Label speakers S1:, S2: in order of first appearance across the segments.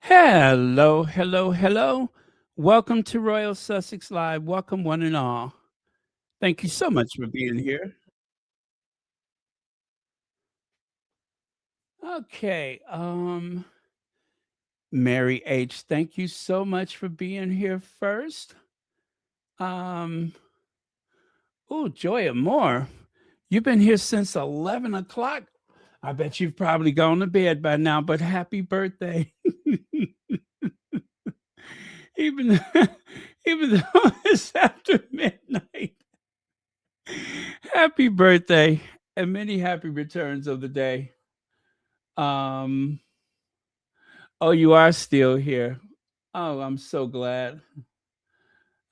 S1: Hello, hello, hello. Welcome to Royal Sussex Live. Welcome, one and all. Thank you so much for being here. Okay, Mary H, thank you so much for being here first. Um, oh, Joya Moore, you've been here since 11 o'clock. I bet you've probably gone to bed by now, but happy birthday. even, even though it's after midnight. Happy birthday and many happy returns of the day. Um, oh, you are still here. Oh, I'm so glad.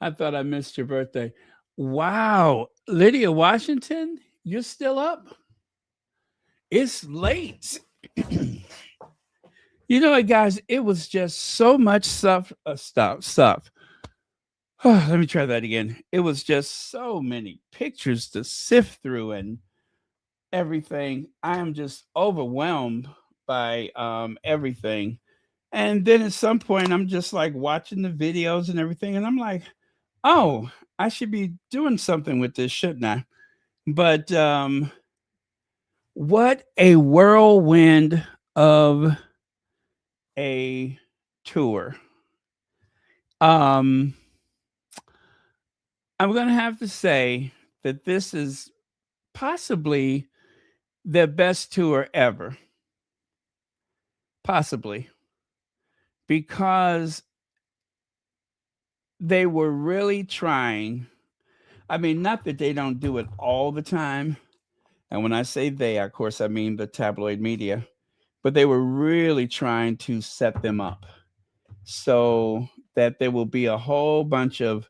S1: I thought I missed your birthday. Wow. Lydia Washington, you're still up? It's late. You know what, guys? It was just so much stuff. Let me try that again. It was just so many pictures to sift through and everything. I am just overwhelmed by everything. And then at some point I'm just like watching the videos and everything and I'm like, "Oh, I should be doing something with this, shouldn't I?" But what a whirlwind of a tour. Um I'm going to have to say that this is possibly the best tour ever. Possibly. Because they were really trying. I mean, not that they don't do it all the time. And when I say they, of course, I mean the tabloid media, but they were really trying to set them up so that there will be a whole bunch of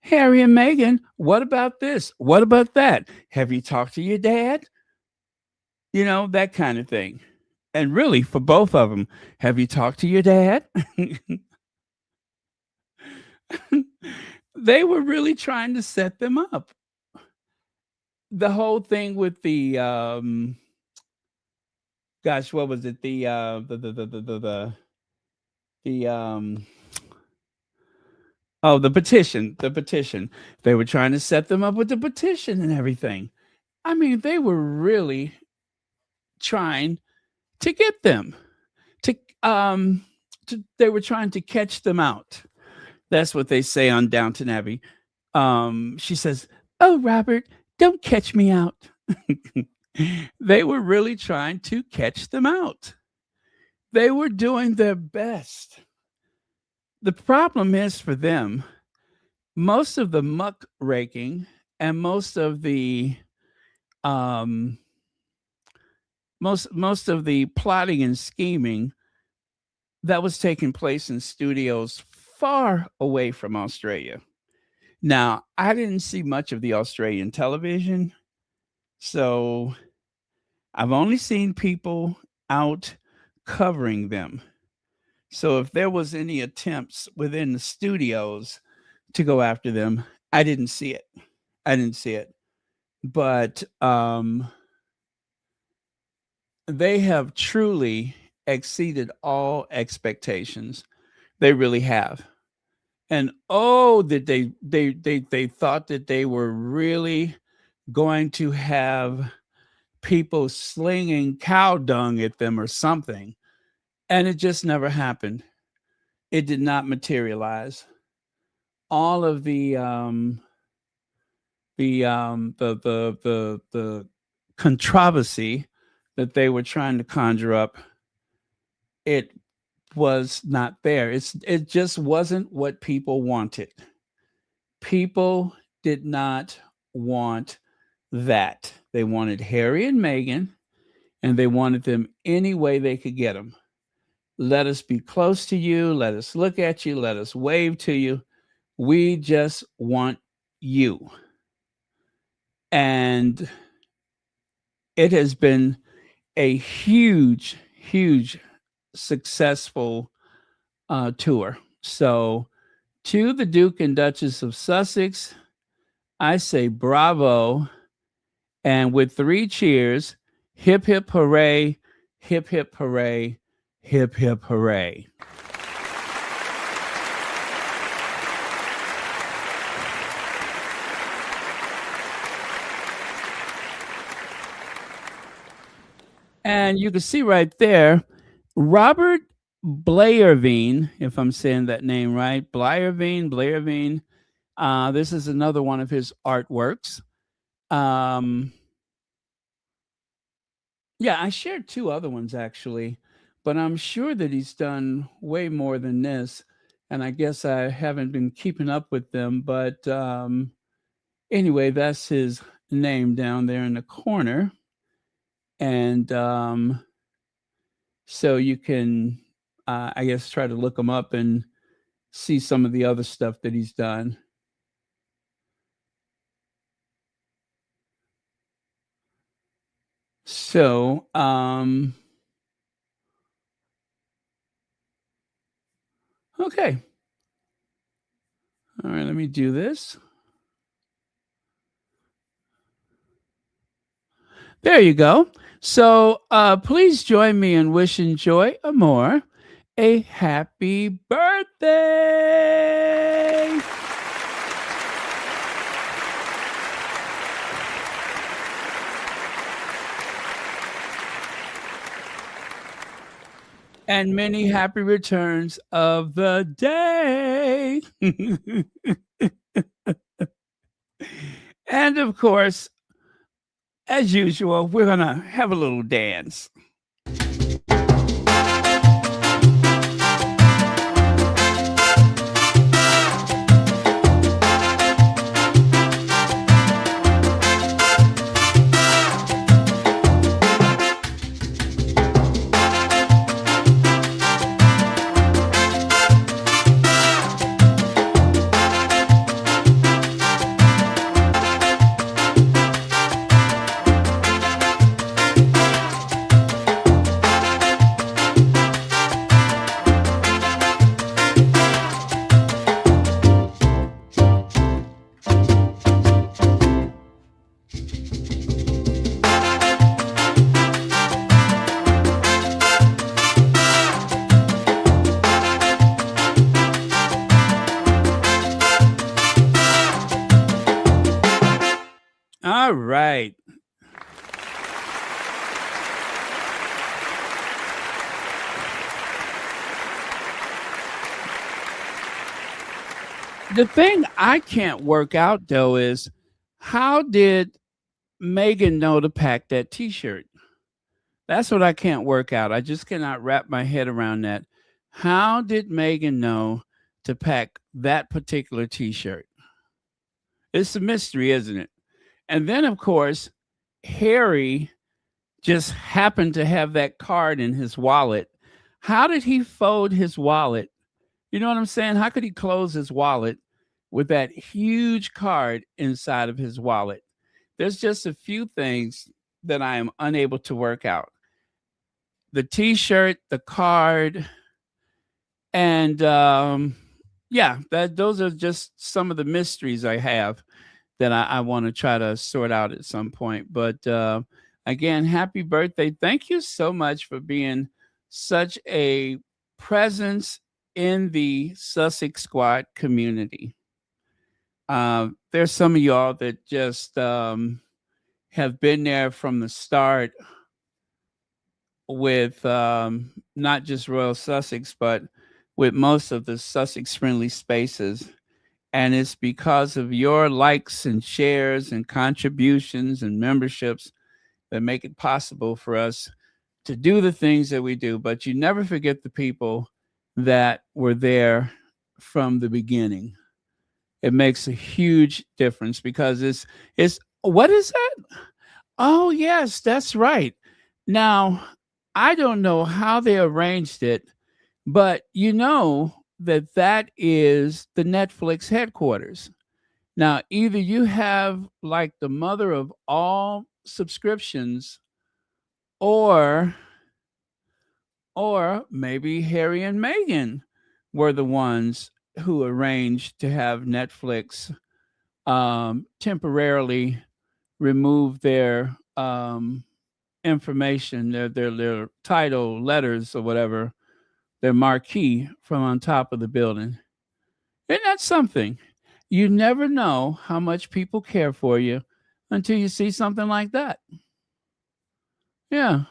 S1: Harry and Meghan. What about this? What about that? Have you talked to your dad? You know, that kind of thing. And really, for both of them, have you talked to your dad? They were really trying to set them up. The whole thing with the gosh, what was it? The oh, the petition, the petition. They were trying to set them up with the petition and everything. I mean, they were really trying to get them to they were trying to catch them out. That's what they say on Downton Abbey. She says, "Oh, Robert, don't catch me out." They were really trying to catch them out. They were doing their best. The problem is for them, most of the muck raking and most of the um, most of the plotting and scheming that was taking place in studios far away from Australia. Now, I didn't see much of the Australian television, so I've only seen people out covering them. So if there was any attempts within the studios to go after them, I didn't see it. I didn't see it. But they have truly exceeded all expectations. They really have. And oh, that they thought that they were really going to have people slinging cow dung at them or something, and it just never happened. It did not materialize. All of the controversy that they were trying to conjure up, it was not there. It just wasn't what people wanted. People did not want that. They wanted Harry and Meghan, and they wanted them any way they could get them. Let us be close to you. Let us look at you. Let us wave to you. We just want you. And it has been a huge, huge, successful tour. So, to the Duke and Duchess of Sussex, I say bravo. And with 3 cheers, hip, hip, hooray, hip, hip, hooray, hip, hip, hooray. And you can see right there, Robert Blairveen, if I'm saying that name right, Blairveen. This is another one of his artworks. Um, yeah, I shared two other ones actually, but I'm sure that he's done way more than this. And I guess I haven't been keeping up with them. But anyway, that's his name down there in the corner. And so you can, I guess, try to look him up and see some of the other stuff that he's done. So, okay. All right, let me do this. There you go. So, please join me in wishing Joy Amore a happy birthday. And many happy returns of the day. And of course, as usual, we're going to have a little dance. All right. The thing I can't work out though is how did Meghan know to pack that t-shirt? That's what I can't work out. I just cannot wrap my head around that. How did Meghan know to pack that particular t-shirt? It's a mystery, isn't it? And then of course, Harry just happened to have that card in his wallet. How did he fold his wallet? You know what I'm saying? How could he close his wallet with that huge card inside of his wallet? There's just a few things that I am unable to work out. The t-shirt, the card, and yeah, those are just some of the mysteries I have that I want to try to sort out at some point. But again, happy birthday. Thank you so much for being such a presence in the Sussex Squad community. There's some of y'all that just have been there from the start with not just Royal Sussex, but with most of the Sussex friendly spaces. And it's because of your likes and shares and contributions and memberships that make it possible for us to do the things that we do. But you never forget the people that were there from the beginning. It makes a huge difference because it's what is that? Oh yes, that's right. Now, I don't know how they arranged it, but you know that that is the Netflix headquarters. Now, either you have like the mother of all subscriptions or maybe Harry and Meghan were the ones who arranged to have Netflix temporarily remove their information, their title letters or whatever, their marquee from on top of the building. Isn't that something? You never know how much people care for you until you see something like that. Yeah.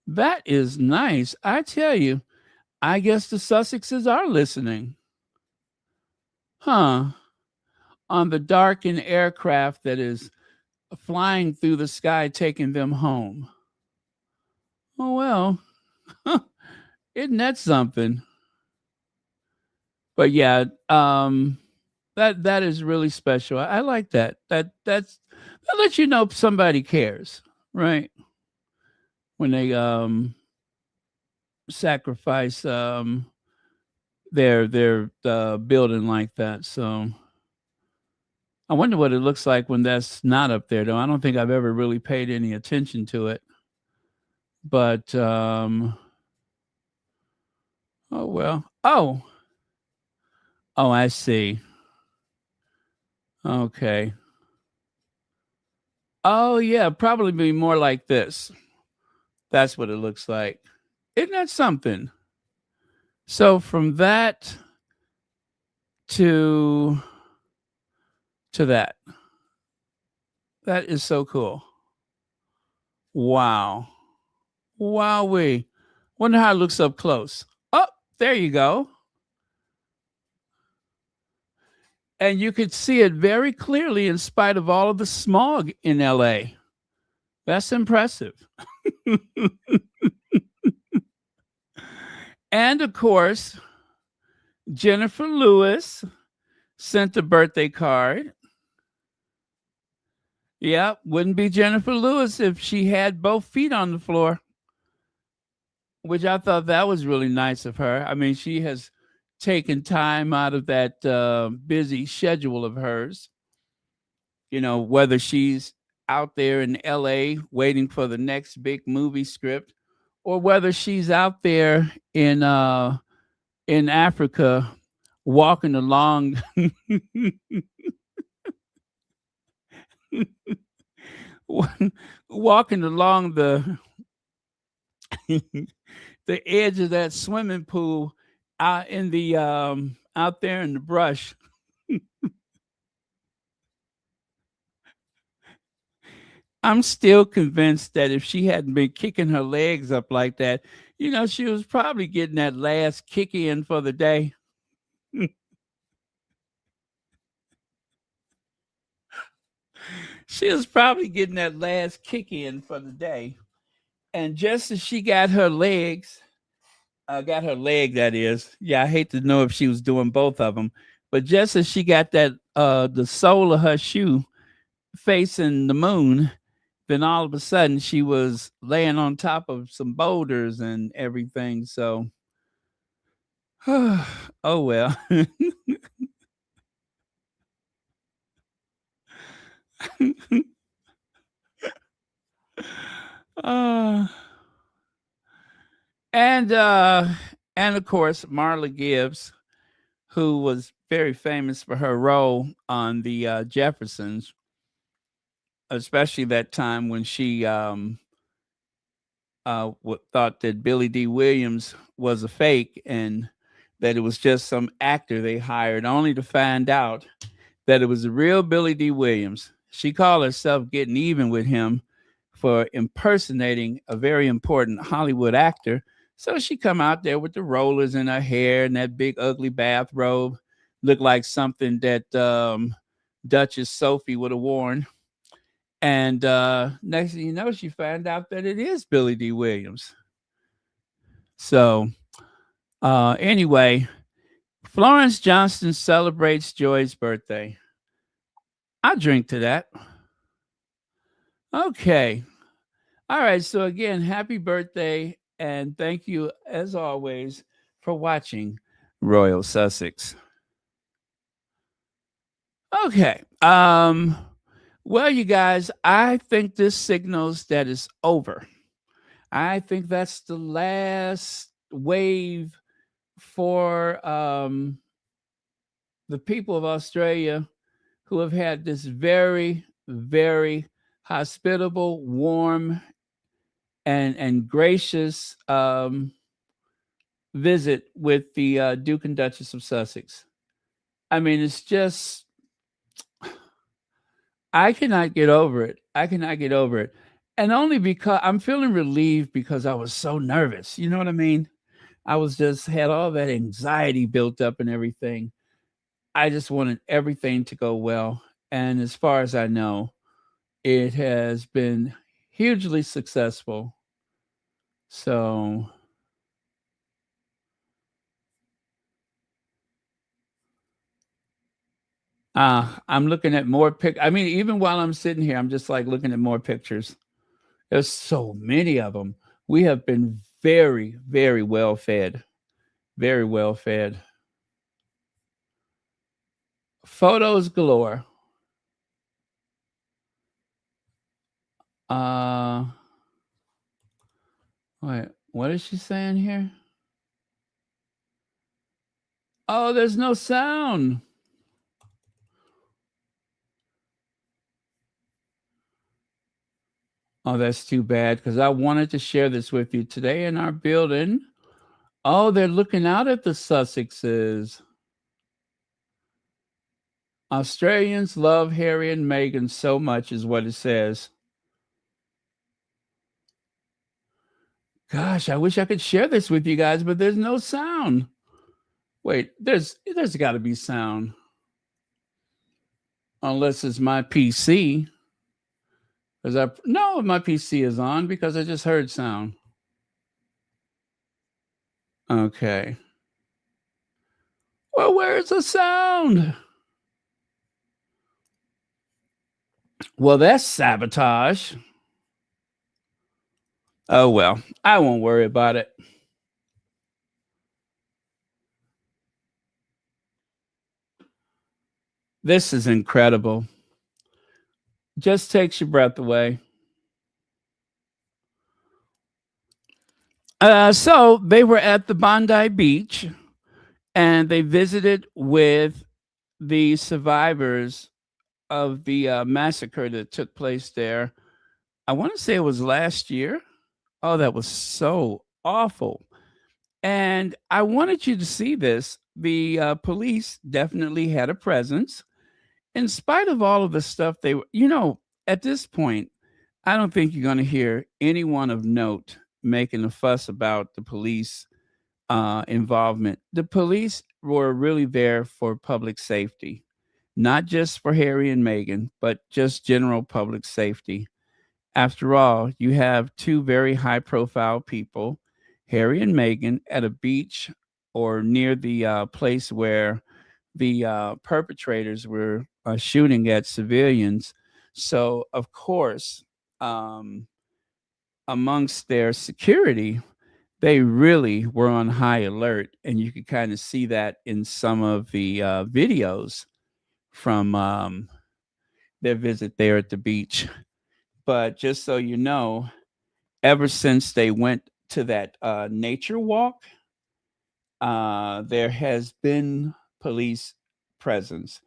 S1: That is nice. I tell you, I guess the Sussexes are listening. Huh. On the darkened aircraft that is flying through the sky, taking them home. Oh, well. Isn't that something? But yeah, that is really special. I like that. That lets you know somebody cares, right? When they sacrifice their building like that. So I wonder what it looks like when that's not up there, though. I don't think I've ever really paid any attention to it. But oh well. Oh, I see. Okay. Oh yeah, probably be more like this. That's what it looks like. Isn't that something? So from that to that. That is so cool. Wow. Wowee. Wonder how it looks up close. Oh, there you go. And you could see it very clearly in spite of all of the smog in LA. That's impressive. And of course, Jennifer Lewis sent a birthday card. Yeah, wouldn't be Jennifer Lewis if she had both feet on the floor, which I thought that was really nice of her. I mean, she has taken time out of that busy schedule of hers, whether she's out there in LA waiting for the next big movie script or whether she's out there in Africa walking along walking along the the edge of that swimming pool out there in the brush. I'm still convinced that if she hadn't been kicking her legs up like that, she was probably getting that last kick in for the day. She was probably getting that last kick in for the day. And just as she got her leg, that is. Yeah, I hate to know if she was doing both of them. But just as she got that, the sole of her shoe facing the moon, then all of a sudden she was laying on top of some boulders and everything. So, oh well. uh, and uh, and of course Marla Gibbs, who was very famous for her role on the Jeffersons, especially that time when she thought that Billy D. Williams was a fake and that it was just some actor they hired, only to find out that it was the real Billy D. Williams. She called herself getting even with him for impersonating a very important Hollywood actor. So she come out there with the rollers in her hair and that big ugly bathrobe, looked like something that Duchess Sophie would have worn. And next thing you know, she found out that it is Billy D. Williams. So anyway, Florence Johnston celebrates Joy's birthday. I'll drink to that. Okay. All right. So again, happy birthday. And thank you, as always, for watching Royal Sussex. Okay. Well, you guys, I think this signals that it's over. I think that's the last wave for the people of Australia who have had this very, very hospitable, warm, and gracious visit with the Duke and Duchess of Sussex. I mean, it's just I cannot get over it. I cannot get over it. And only because I'm feeling relieved because I was so nervous. You know what I mean? I was just had all that anxiety built up and everything. I just wanted everything to go well. And as far as I know, it has been hugely successful. So I'm looking at more I mean, even while I'm sitting here, I'm just like looking at more pictures. There's so many of them. We have been very, very well fed. Very well fed. Photos galore. Uh wait, what is she saying here? Oh, there's no sound. Oh, that's too bad because I wanted to share this with you today in our building. Oh, they're looking out at the Sussexes. Australians love Harry and Meghan so much, is what it says. Gosh, I wish I could share this with you guys, but there's no sound. Wait, there's got to be sound, unless it's my PC. Because I no, my PC is on because I just heard sound. Okay. Well, where's the sound? Well, that's sabotage. Oh well, I won't worry about it. This is incredible. Just takes your breath away. So they were at the Bondi Beach and they visited with the survivors of the massacre that took place there. I want to say it was last year. Oh, that was so awful. And I wanted you to see this. The police definitely had a presence. In spite of all of the stuff they were, at this point, I don't think you're going to hear anyone of note making a fuss about the police involvement. The police were really there for public safety, not just for Harry and Meghan, but just general public safety. After all, you have two very high profile people, Harry and Meghan, at a beach or near the place where the perpetrators were shooting at civilians. So, of course, um, amongst their security, they really were on high alert. And you could kind of see that in some of the videos from their visit there at the beach. But just so you know, ever since they went to that nature walk, there has been police presence.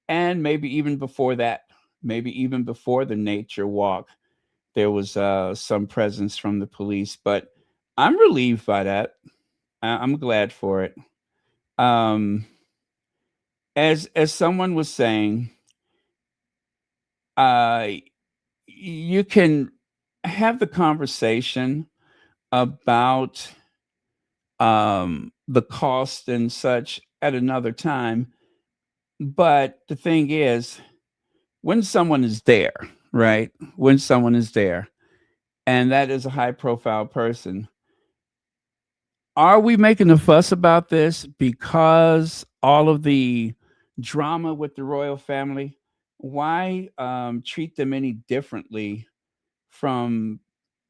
S1: And maybe even before that, maybe even before the nature walk, there was some presence from the police. But I'm relieved by that. I'm glad for it. Um, as someone was saying, uh, you can have the conversation about the cost and such at another time. But the thing is, when someone is there, right? When someone is there, and that is a high profile person, are we making a fuss about this because all of the drama with the royal family? Why treat them any differently from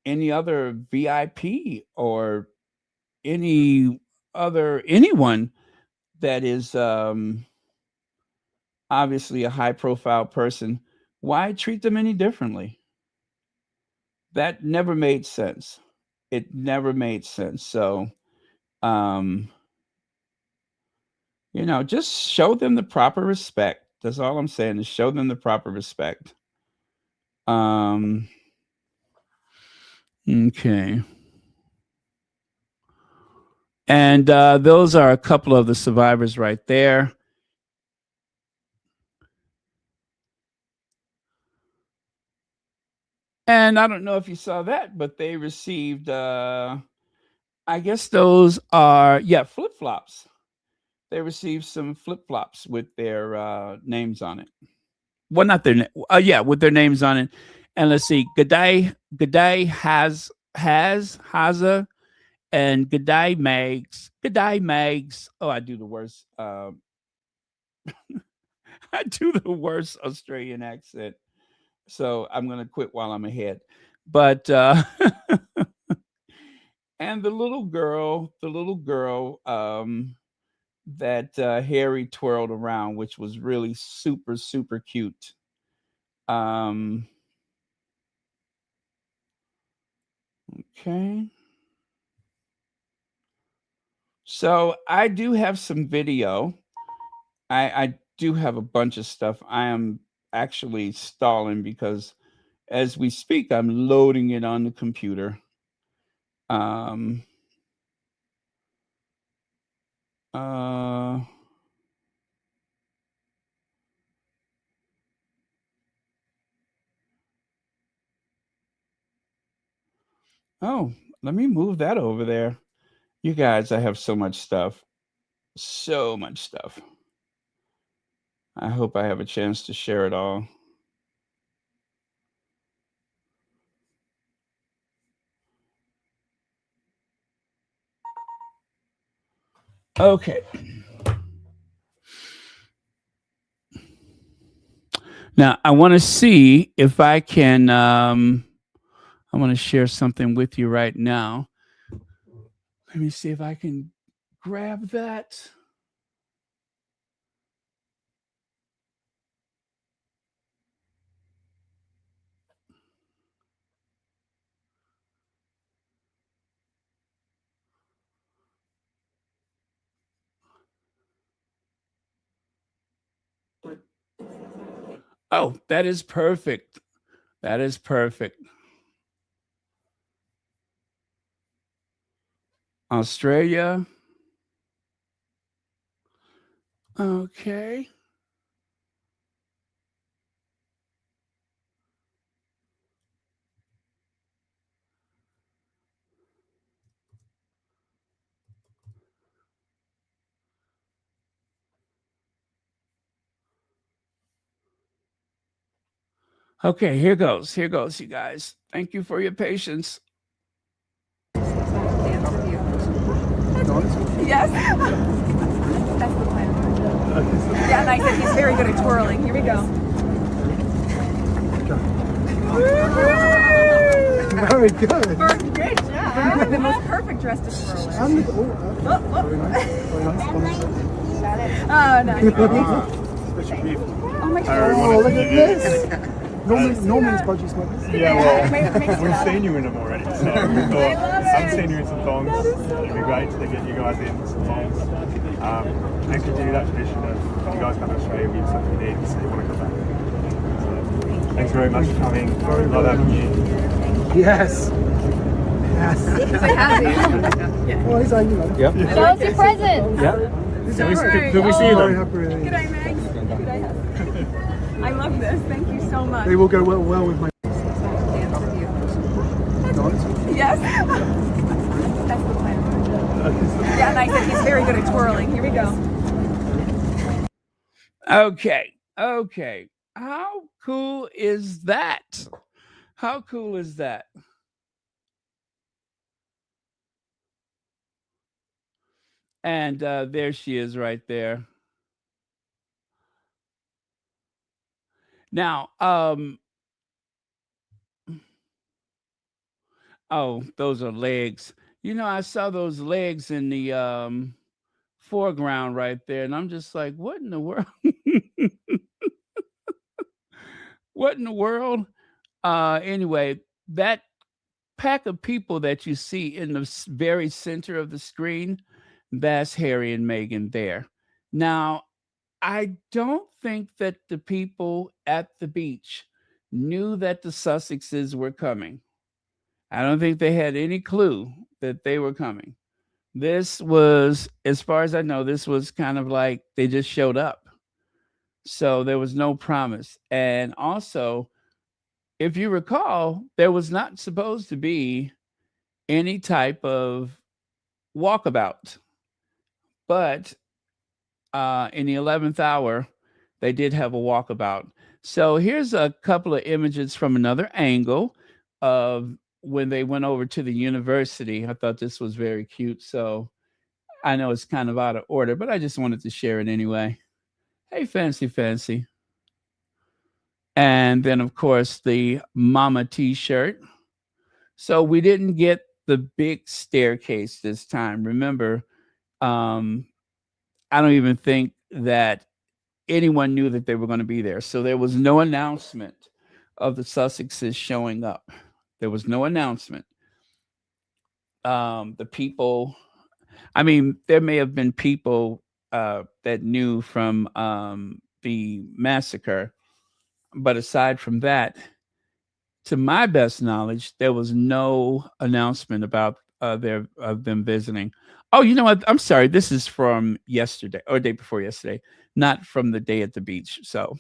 S1: any other VIP or any other anyone that is obviously a high profile person? Why treat them any differently? That never made sense. It never made sense. So, um, just show them the proper respect. That's all I'm saying is show them the proper respect. Um, okay. And those are a couple of the survivors right there. And I don't know if you saw that, but they received, I guess those are, yeah, flip flops. They received some flip flops with their names on it. Well, not their, yeah, with their names on it. And let's see, G'day Haza, and G'day Megs. Oh, I do the worst. I do the worst Australian accent. So I'm gonna quit while I'm ahead. But and the little girl that Harry twirled around, which was really super, super cute. Um, okay. So I do have some video. I do have a bunch of stuff. I am actually stalling because as we speak, I'm loading it on the computer. Um, uh, oh, let me move that over there. You guys, I have so much stuff. So much stuff. I hope I have a chance to share it all. Okay. Now I want to see if I can. I want to share something with you right now. Let me see if I can grab that. Oh, that is perfect. That is perfect. Australia. Okay. Okay, here goes. Here goes, you guys. Thank you for your patience.
S2: Yes. That's the plan. Yeah, and I said he's very good at twirling. Here we go.
S3: Very good.
S2: Great job. The most perfect dress to twirl in. Oh, nice. Oh my God.
S3: Oh, look at this. Norman's budgies like this.
S4: Yeah, well, we've seen you in them already, so we thought I've seen you in some thongs. It'd be great to get you guys in some thongs and continue that tradition of you guys come to Australia, we have something you need, so you want to come back. So, thanks very much for coming. Love having you.
S3: Yes. Yes. Well, he's like, you know.
S1: Yep.
S5: Show us your present.
S1: Yep.
S4: Could we see them?
S3: Very happy with
S2: Good
S3: it.
S2: eye, Meg. I love this. Thank you so much.
S3: They will go well with my.
S2: Yes. That's the plan. Yeah, and I said he's very good at twirling. Here we go.
S1: Okay. Okay. How cool is that? How cool is that? And there she is right there. Now, oh, those are legs. You know, I saw those legs in the foreground right there, and I'm just like, what in the world? What in the world? Anyway, that pack of people that you see in the very center of the screen, that's Harry and Meghan there. Now, I don't think that the people at the beach knew that the Sussexes were coming. I don't think they had any clue that they were coming. This was, as far as I know, this was kind of like they just showed up. So there was no promise. And also, if you recall, there was not supposed to be any type of walkabout, but in the 11th hour, they did have a walkabout. So here's a couple of images from another angle of when they went over to the university. I thought this was very cute. So I know it's kind of out of order, but I just wanted to share it anyway. Hey, fancy, fancy. And then, of course, the mama t-shirt. So we didn't get the big staircase this time. Remember, I don't even think that anyone knew that they were going to be there. So there was no announcement of the Sussexes showing up. There was no announcement. The people, I mean, there may have been people that knew from the massacre. But aside from that, to my best knowledge, there was no announcement about them visiting. Oh, you know what? I'm sorry. This is from yesterday or day before yesterday, not from the day at the beach. So,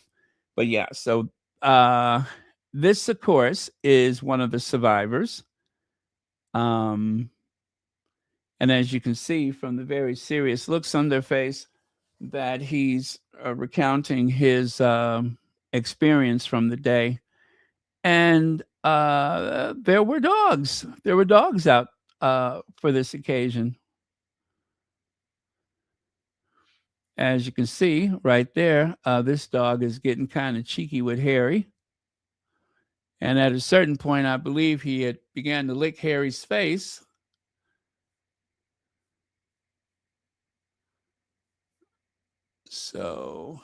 S1: but yeah. So this, of course, is one of the survivors. And as you can see from the very serious looks on their face, that he's recounting his experience from the day. And there were dogs. There were dogs out for this occasion. As you can see right there, this dog is getting kind of cheeky with Harry. And at a certain point, I believe he had began to lick Harry's face. So,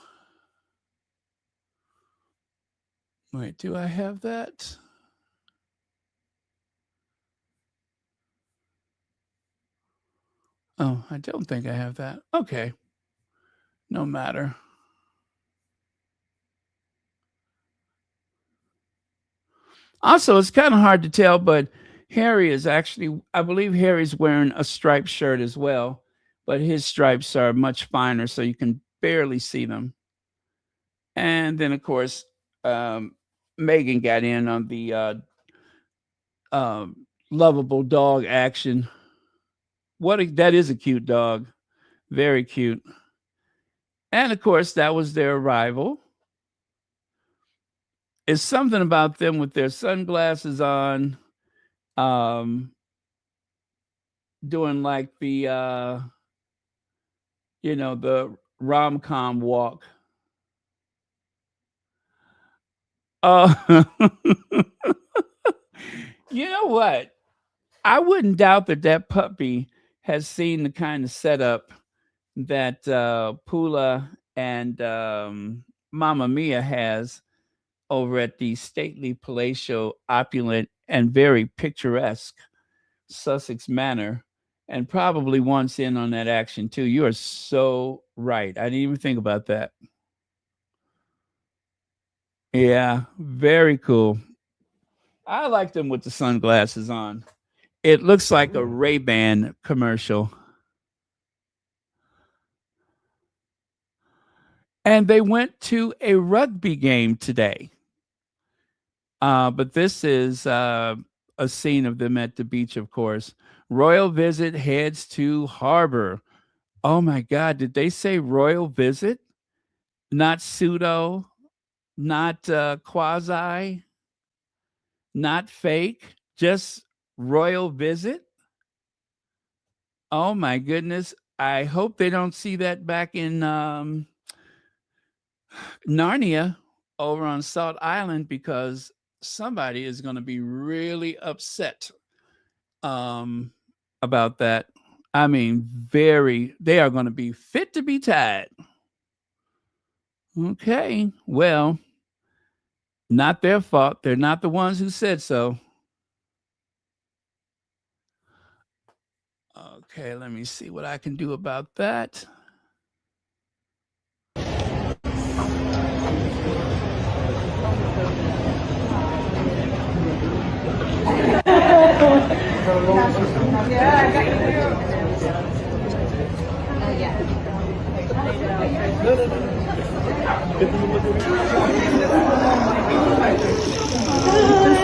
S1: wait, do I have that? Oh, I don't think I have that. Okay. No matter. Also, it's kind of hard to tell, but Harry is actually, I believe Harry's wearing a striped shirt as well, but his stripes are much finer, so you can barely see them. And then, of course, Meghan got in on the lovable dog action. That is a cute dog. Very cute. And of course, that was their arrival. It's something about them with their sunglasses on, doing like the, the rom-com walk. You know what? I wouldn't doubt that puppy has seen the kind of setup that Pula and Mamma Mia has over at the stately, palatial, opulent, and very picturesque Sussex Manor, and probably wants in on that action too. You are so right. I didn't even think about that. Yeah, very cool. I like them with the sunglasses on. It looks like a Ray-Ban commercial. And they went to a rugby game today. But this is a scene of them at the beach, of course. Royal visit heads to harbor. Oh my God, did they say royal visit? Not pseudo, not quasi, not fake, just royal visit? Oh my goodness. I hope they don't see that back in Narnia over on Salt Island, because somebody is going to be really upset about that. I mean, they are going to be fit to be tied. Okay, well, not their fault. They're not the ones who said so. Okay, let me see what I can do about that.
S2: Yeah, I got you. Oh, yeah. This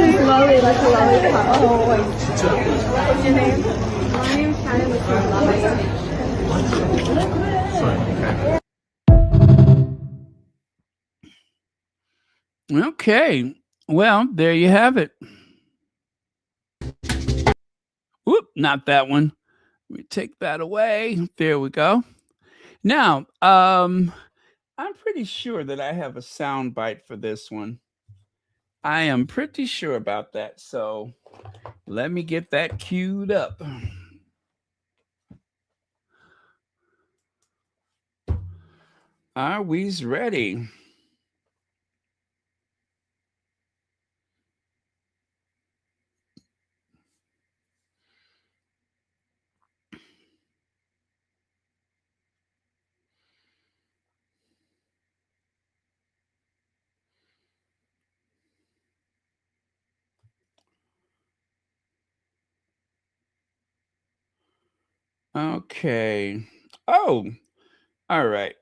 S2: is lovely, like a lollipop. Oh, wait. What's your name? My name's Shannon, which is lovely.
S1: Okay. Well, there you have it. Whoop, not that one. Let me take that away. There we go. Now, I'm pretty sure that I have a sound bite for this one. I am pretty sure about that. So let me get that queued up. Are we ready? Okay. Oh, all right.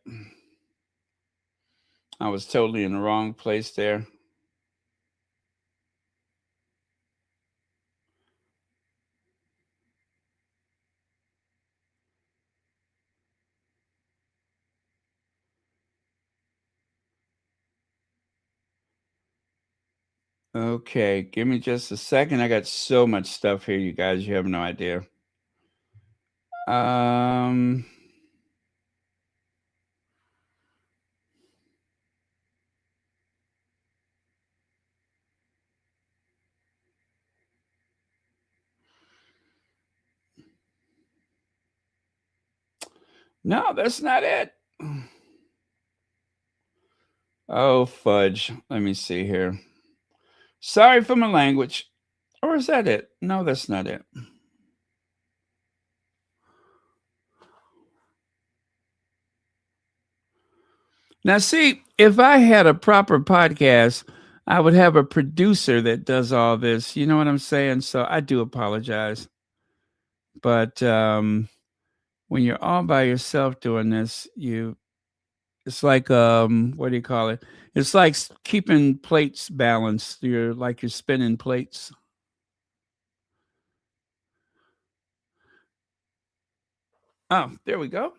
S1: I was totally in the wrong place there. Okay, give me just a second. I got so much stuff here, you guys. You have no idea. No, that's not it. Oh, fudge. Let me see here. Sorry for my language. Or is that it? No, that's not it. Now, see, if I had a proper podcast, I would have a producer that does all this. You know what I'm saying? So I do apologize. But when you're all by yourself doing this, it's like what do you call it? It's like keeping plates balanced. You're spinning plates. Oh, there we go.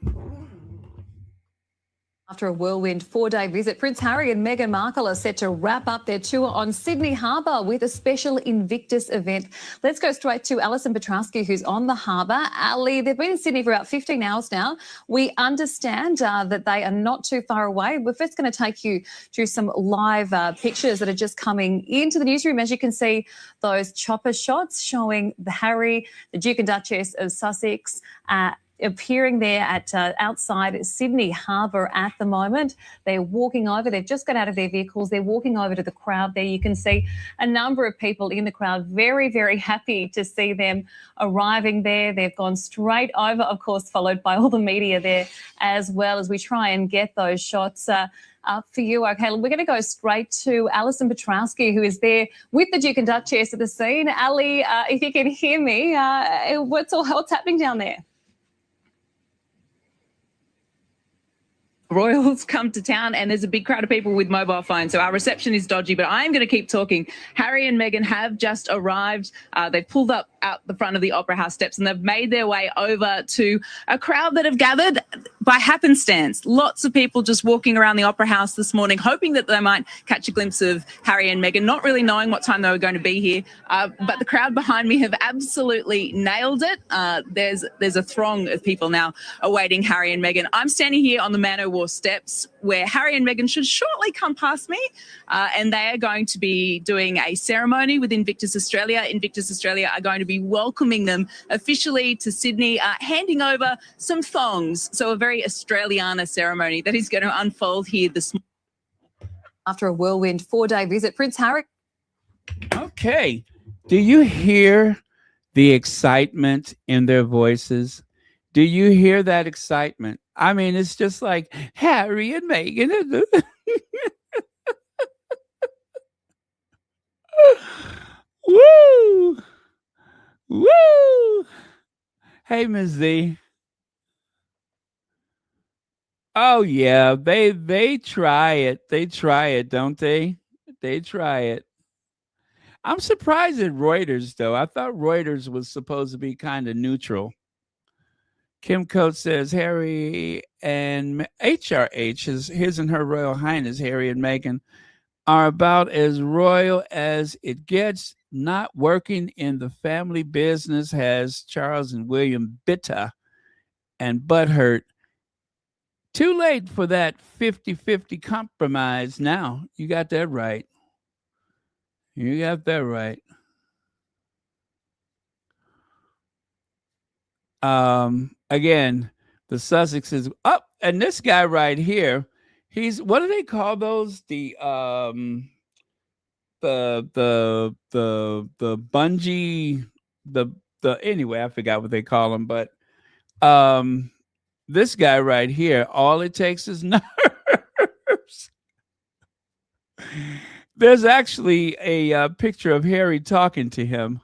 S5: After a whirlwind 4-day visit, Prince Harry and Meghan Markle are set to wrap up their tour on Sydney Harbour with a special Invictus event. Let's go straight to Alison Petrowski, who's on the harbour. Ali, they've been in Sydney for about 15 hours now. We understand that they are not too far away. We're first going to take you through some live pictures that are just coming into the newsroom. As you can see, those chopper shots showing the Harry, the Duke and Duchess of Sussex, appearing there at outside Sydney Harbour at the moment. They're walking over. They've just got out of their vehicles. They're walking over to the crowd there. You can see a number of people in the crowd very, very happy to see them arriving there. They've gone straight over, of course, followed by all the media there as well as we try and get those shots up for you. Okay, we're going to go straight to Alison Petrowski, who is there with the Duke and Duchess at the scene. Ali, if you can hear me, what's happening down there?
S6: Royals come to town and there's a big crowd of people with mobile phones. So our reception is dodgy, but I am going to keep talking. Harry and Meghan have just arrived. They've pulled up out the front of the Opera House steps and they've made their way over to a crowd that have gathered by happenstance. Lots of people just walking around the Opera House this morning, hoping that they might catch a glimpse of Harry and Meghan, not really knowing what time they were going to be here. But the crowd behind me have absolutely nailed it. There's a throng of people now awaiting Harry and Meghan. I'm standing here on the Man O' War steps where Harry and Meghan should shortly come past me, and they are going to be doing a ceremony with Invictus Australia. Invictus Australia are going to be welcoming them officially to Sydney, handing over some thongs. So a very Australiana ceremony that is going to unfold here this morning.
S5: After a whirlwind 4-day visit, Prince Harry.
S1: Okay. Do you hear the excitement in their voices? Do you hear that excitement? I mean, it's just like Harry and Meghan. Woo! Woo! Hey, Ms. Z. Oh yeah, they try it. They try it, don't they? They try it. I'm surprised at Reuters though. I thought Reuters was supposed to be kind of neutral. Kim Coates says Harry and HRH, his and her Royal Highness Harry and Meghan, are about as royal as it gets. Not working in the family business has Charles and William bitter and butthurt. Too late for that 50-50 compromise now. You got that right. You got that right. Again, the Sussex is up, and this guy right here, he's what do they call those? The bungee, the anyway, I forgot what they call them, but this guy right here, all it takes is nerves. There's actually a picture of Harry talking to him.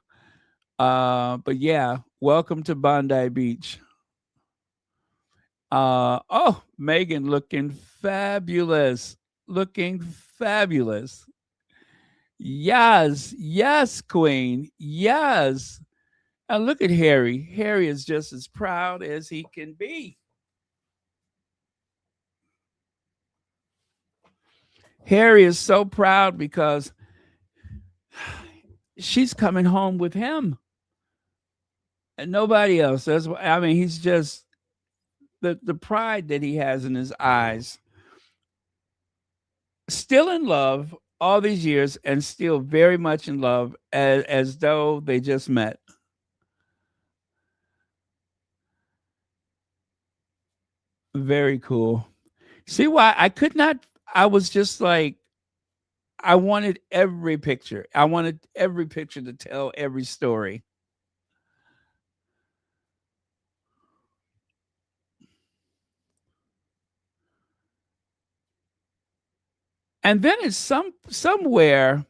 S1: But yeah, welcome to Bondi Beach. Oh, Meghan looking fabulous. Looking fabulous. Yes, yes, Queen. Yes. And look at Harry. Harry is just as proud as he can be. Harry is so proud because she's coming home with him and nobody else. He's just the pride that he has in his eyes. Still in love all these years and still very much in love as though they just met. Very cool. See why I could not, I was just like, I wanted every picture. I wanted every picture to tell every story. And then it's somewhere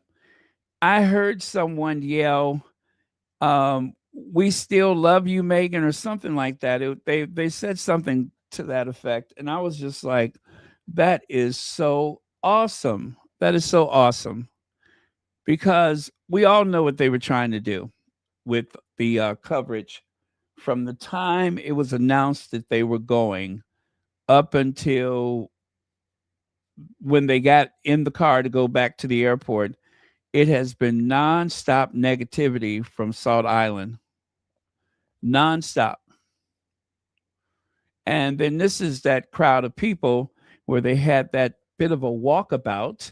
S1: I heard someone yell, "We still love you, Meghan," or something like that. They said something to that effect, and I was just like, "That is so awesome! That is so awesome!" Because we all know what they were trying to do with the coverage from the time it was announced that they were going up until when they got in the car to go back to the airport. It has been nonstop negativity from Salt Island. Nonstop. And then this is that crowd of people where they had that bit of a walkabout.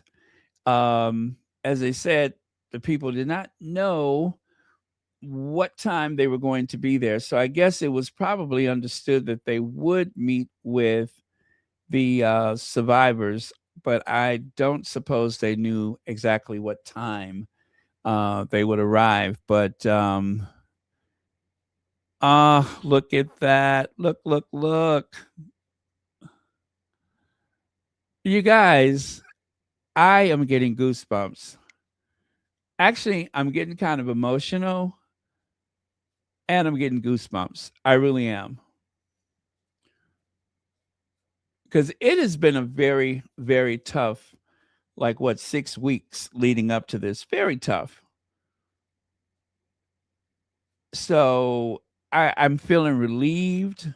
S1: As they said, the people did not know what time they were going to be there. So I guess it was probably understood that they would meet with the survivors, but I don't suppose they knew exactly what time they would arrive. But look at that. Look. You guys, I am getting goosebumps. Actually, I'm getting kind of emotional and I'm getting goosebumps. I really am. Because it has been a very, very tough, 6 weeks leading up to this. Very tough. So I'm feeling relieved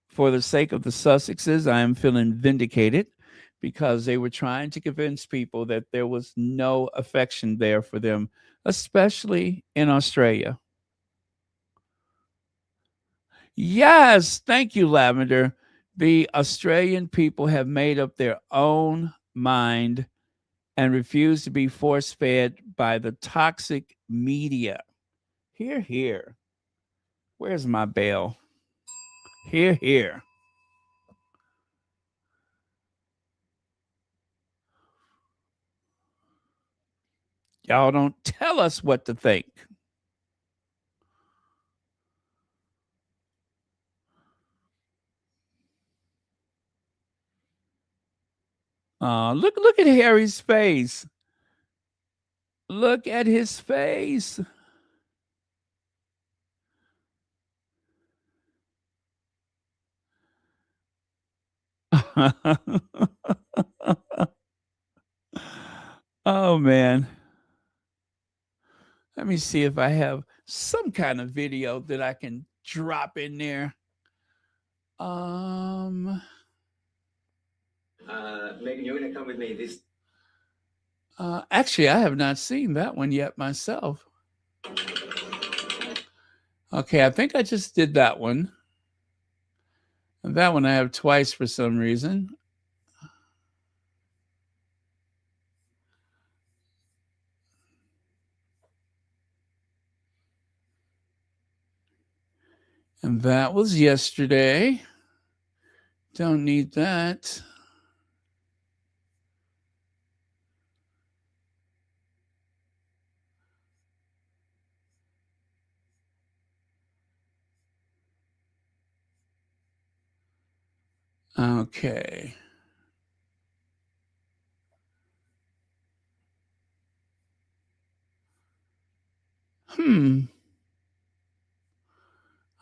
S1: for the sake of the Sussexes. I am feeling vindicated because they were trying to convince people that there was no affection there for them, especially in Australia. Yes, thank you, Lavender. The Australian people have made up their own mind and refuse to be force fed by the toxic media. Hear, hear. Where's my bell? Hear, hear. Y'all don't tell us what to think. Look at Harry's face. Look at his face. Oh man. Let me see if I have some kind of video that I can drop in there.
S7: Meghan, you're going to come with me this.
S1: Actually, I have not seen that one yet myself. Okay, I think I just did that one. And that one I have twice for some reason. And that was yesterday. Don't need that. Okay.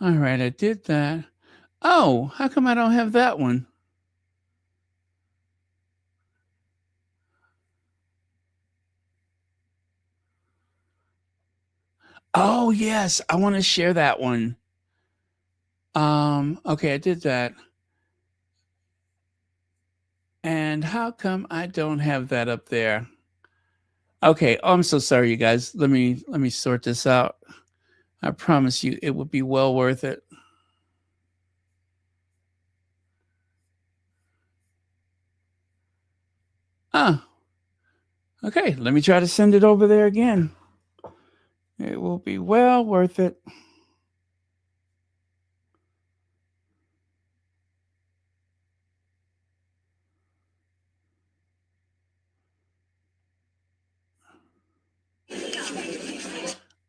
S1: All right, I did that. Oh, how come I don't have that one? Oh, yes, I want to share that one. Okay, I did that. And how come I don't have that up there? Okay, oh, I'm so sorry, you guys. Let me sort this out. I promise you it will be well worth it. Okay, let me try to send it over there again. It will be well worth it.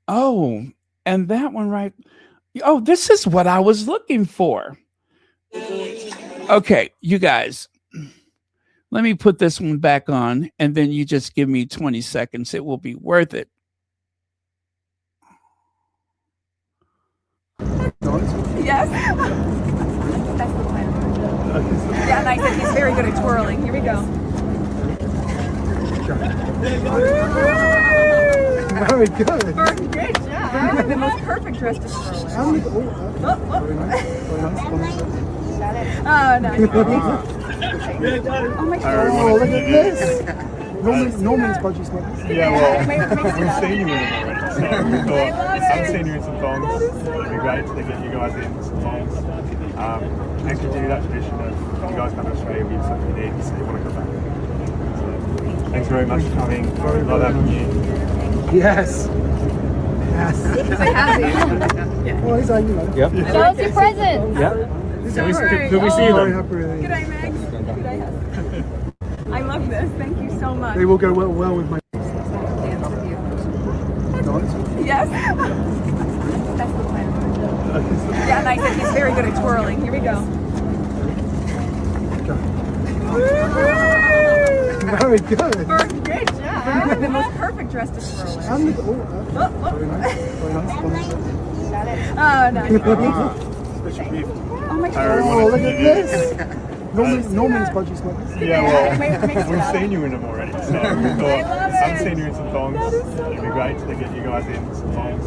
S1: Oh, and that one right. Oh, this is what I was looking for. Okay, you guys, let me put this one back on, and then you just give me 20 seconds. It will be worth it.
S2: Yes. That's the plan. Yeah, and I said he's very good at twirling. Here we go.
S3: Very good.
S2: Great job. The most perfect dress to twirl. Oh, no. Oh, my God.
S3: Oh, look at this. Norman's budgie snippets.
S4: Yeah, well, we've seen you in them already. So we thought, I've seen you in some thongs. It'd be great to get you guys in some thongs. And continue that tradition of you guys come to Australia with something you need, so you want to come back. So, thanks very much for coming. Love having you.
S3: Yes. Yes.
S2: I have you.
S3: Well, he's like, you know.
S8: Yep.
S2: Show us your presents.
S8: Yep.
S2: Can we
S8: see
S3: Very
S8: them?
S3: happy with
S2: Good
S3: these.
S2: day, Meg. Good day. I love this. Thank you so much.
S3: They will go well with my.
S2: Yes. That's the plan. Yeah, and I said he's very good at twirling. Here we go.
S3: Very good.
S2: Great job. The most perfect dress to twirl in.
S3: And very nice. Very nice.
S2: Oh, no.
S4: Special gift.
S2: Oh, my God.
S3: Oh, look at this. Norman's budgie snippets.
S4: Yeah, well, we've seen you in them already. So we thought, I've seen you in some thongs. It'd be great to get you guys in some thongs.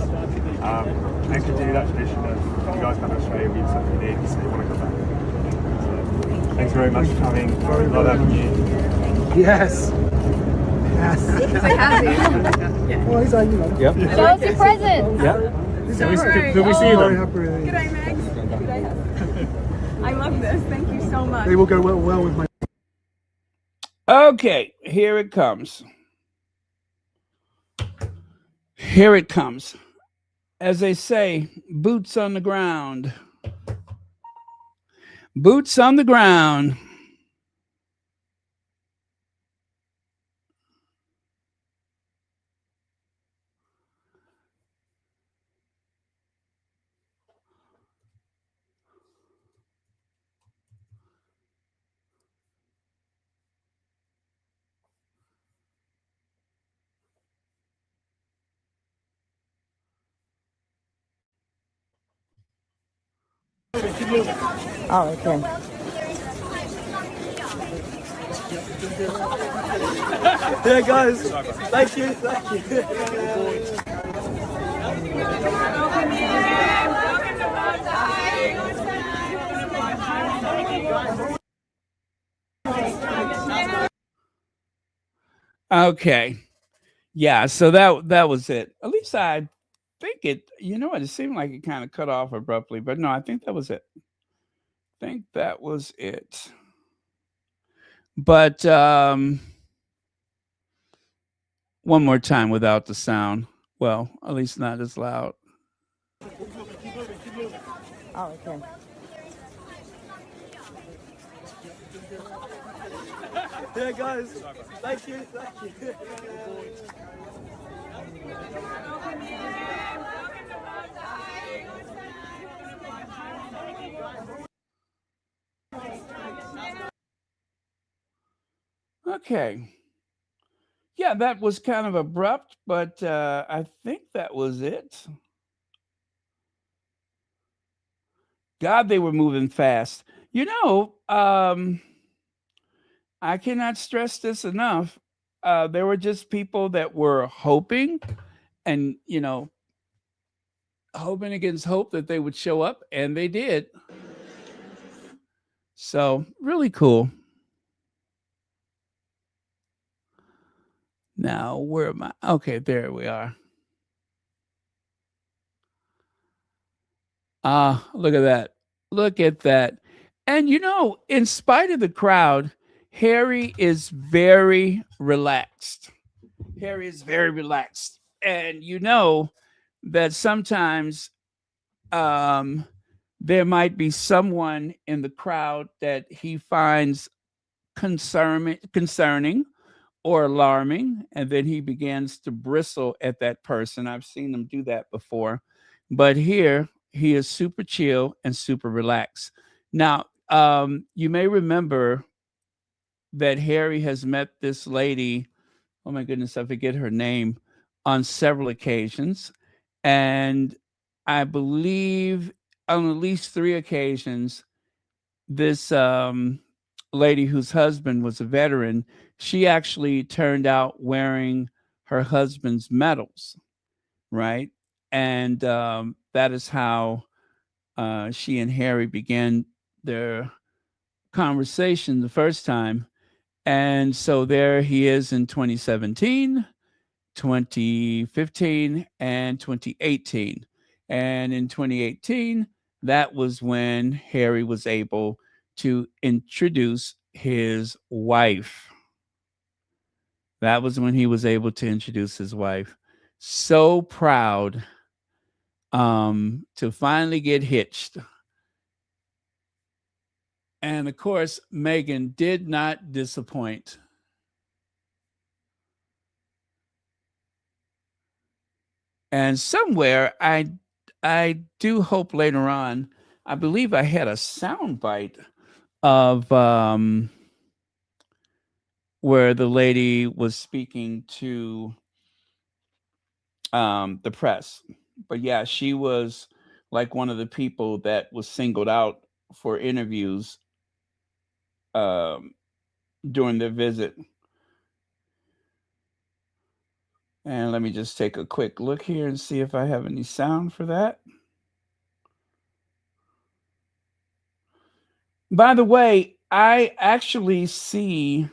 S4: And continue that tradition of you guys come to Australia with something you need, so you want to come back. So, thanks very much for coming. Love having you.
S3: Yes. Yes.
S2: I have you.
S3: Well, he's like, you know.
S8: Yep.
S2: Show us your presents.
S8: Yep.
S3: Can we see
S8: them?
S3: Very happy with
S2: Good
S3: these.
S2: day, Meg. Good day. I love this. Thank you so much.
S3: They will go well with my.
S1: Okay, here it comes. Here it comes. As they say, boots on the ground. Boots on the ground.
S9: Oh, okay.
S3: There it goes. Thank you. Thank you.
S1: Okay. Yeah, so that was it. At least I think it, you know what, it seemed like it kind of cut off abruptly, but no, I think that was it. I think that was it. But one more time without the sound. Well, at least not as loud.
S8: Oh, okay.
S3: There it goes. Thank you. Thank you.
S1: Okay. Yeah, that was kind of abrupt, but I think that was it. God, they were moving fast. You know, I cannot stress this enough. There were just people that were hoping and, you know, hoping against hope that they would show up, and they did. So, really cool. Now, where am I? Okay, there we are. Look at that. Look at that. And you know, in spite of the crowd, Harry is very relaxed. Harry is very relaxed. And you know that sometimes there might be someone in the crowd that he finds concerning or alarming, and then he begins to bristle at that person. I've seen him do that before. But here, he is super chill and super relaxed. Now, you may remember that Harry has met this lady, oh my goodness, I forget her name, on several occasions. And I believe on at least 3 occasions, this lady whose husband was a veteran, she actually turned out wearing her husband's medals, right? And that is how she and Harry began their conversation the first time. And so there he is in 2017, 2015, and 2018. And in 2018, that was when Harry was able to introduce his wife. That was when he was able to introduce his wife. So proud to finally get hitched. And of course, Meghan did not disappoint. And somewhere I do hope later on, I believe I had a sound bite of where the lady was speaking to the press. But yeah, she was like one of the people that was singled out for interviews during their visit. And let me just take a quick look here and see if I have any sound for that. By the way, I actually see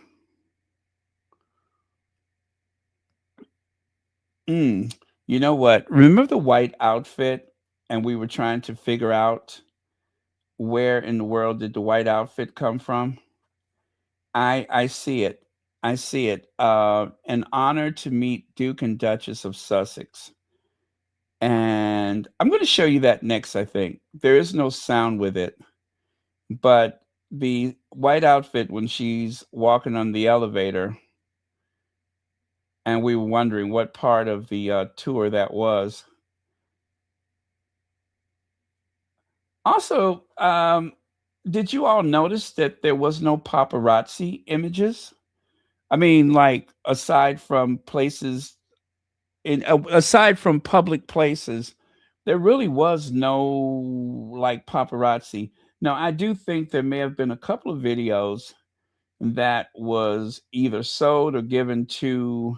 S1: you know what? Remember the white outfit? And we were trying to figure out where in the world did the white outfit come from? I see it. I see it. An honor to meet Duke and Duchess of Sussex. And I'm going to show you that next, I think. There is no sound with it. But the white outfit when she's walking on the elevator, and we were wondering what part of the tour that was. Also, did you all notice that there was no paparazzi images? I mean, like aside from places aside from public places, there really was no like paparazzi. Now, I do think there may have been a couple of videos that was either sold or given to,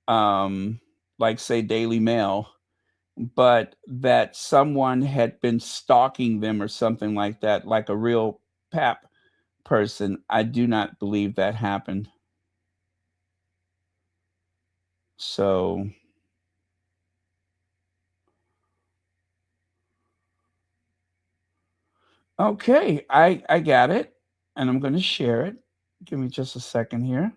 S1: like, say, Daily Mail, but that someone had been stalking them or something like that, like a real pap person. I do not believe that happened. So, okay, I got it, and I'm going to share it. Give me just a second here.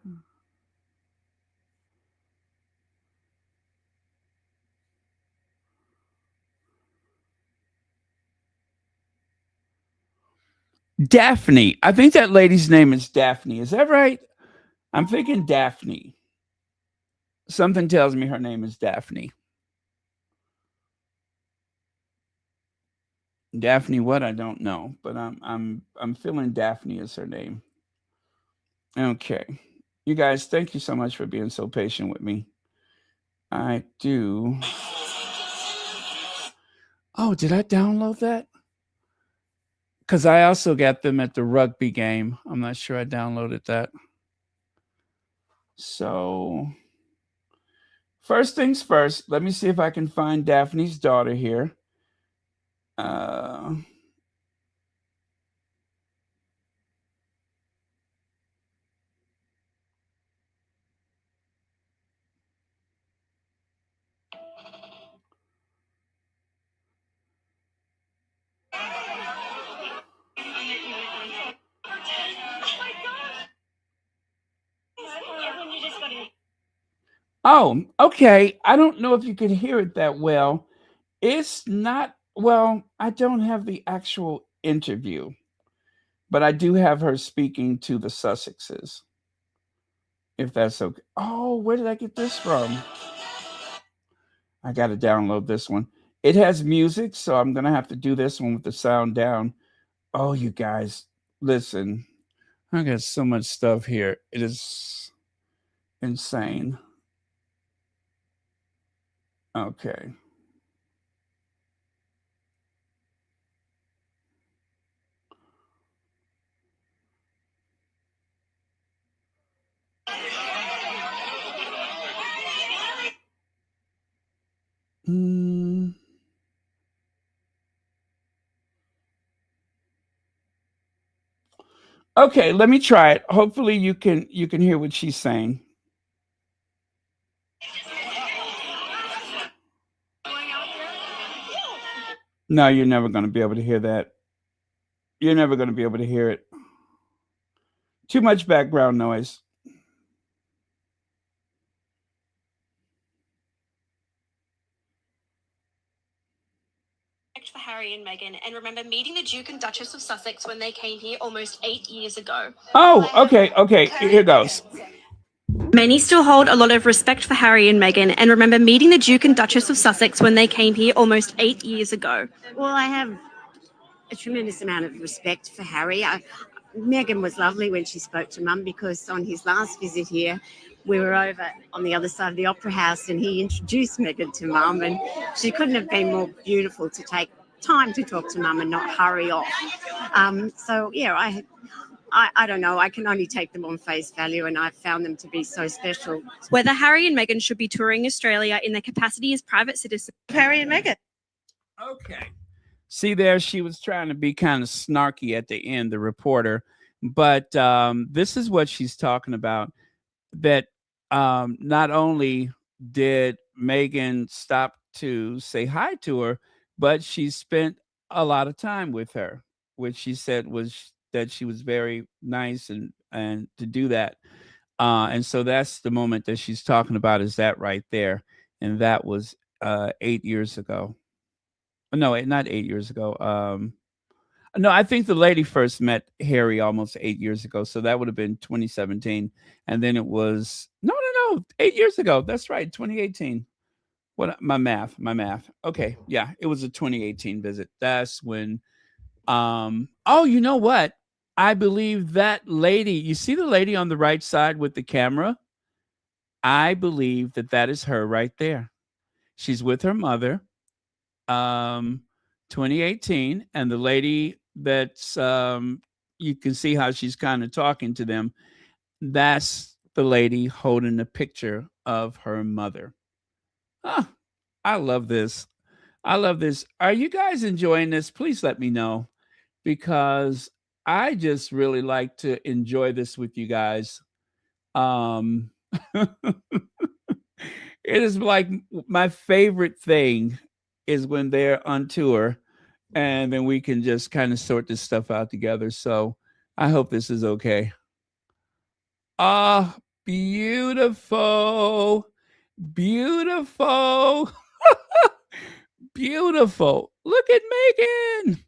S1: Daphne. I think that lady's name is Daphne. Is that right? I'm thinking Daphne. Something tells me her name is Daphne. Daphne what? I don't know, but I'm feeling Daphne is her name. Okay. You guys, thank you so much for being so patient with me. I do. Oh, did I download that? Because I also got them at the rugby game. I'm not sure I downloaded that. So, first things first, let me see if I can find Daphne's daughter here. Oh, okay. I don't know if you could hear it that well. It's not, well, I don't have the actual interview, but I do have her speaking to the Sussexes, if that's okay. Oh, where did I get this from? I got to download this one. It has music, so I'm going to have to do this one with the sound down. Oh, you guys, listen. I got so much stuff here. It is insane. Okay. Okay, let me try it. Hopefully you can hear what she's saying. No, you're never going to be able to hear that. You're never going to be able to hear it. Too much background noise.
S8: For Harry and Meghan, and remember meeting the Duke and Duchess of Sussex when they came here almost 8 years ago.
S1: Oh, okay. Here goes.
S8: Many still hold a lot of respect for Harry and Meghan, and remember meeting the Duke and Duchess of Sussex when they came here almost 8 years ago.
S9: Well, I have a tremendous amount of respect for Harry. Meghan was lovely when she spoke to Mum, because on his last visit here, we were over on the other side of the Opera House and he introduced Meghan to Mum, and she couldn't have been more beautiful to take time to talk to Mum and not hurry off. So, yeah, I don't know. I can only take them on face value, and I've found them to be so special.
S8: Whether Harry and Meghan should be touring Australia in their capacity as private citizens.
S9: Harry and Meghan.
S1: Okay. See there, she was trying to be kind of snarky at the end, the reporter. But this is what she's talking about, that not only did Meghan stop to say hi to her, but she spent a lot of time with her, which she said was that she was very nice and to do that. And so that's the moment that she's talking about, is that right there. And that was 8 years ago. No, not 8 years ago. No, I think the lady first met Harry almost 8 years ago. So that would have been 2017. And then it was, no, 8 years ago. That's right, 2018. What, my math. Okay, yeah, it was a 2018 visit. That's when, oh, you know what? I believe that lady, you see the lady on the right side with the camera? I believe that is her right there. She's with her mother. 2018, and the lady that's you can see how she's kind of talking to them. That's the lady holding a picture of her mother. Ah, I love this. I love this. Are you guys enjoying this? Please let me know, because I just really like to enjoy this with you guys. It is like my favorite thing is when they're on tour, and then we can just kind of sort this stuff out together. So I hope this is okay. Ah, beautiful. Beautiful. Beautiful. Look at Meghan.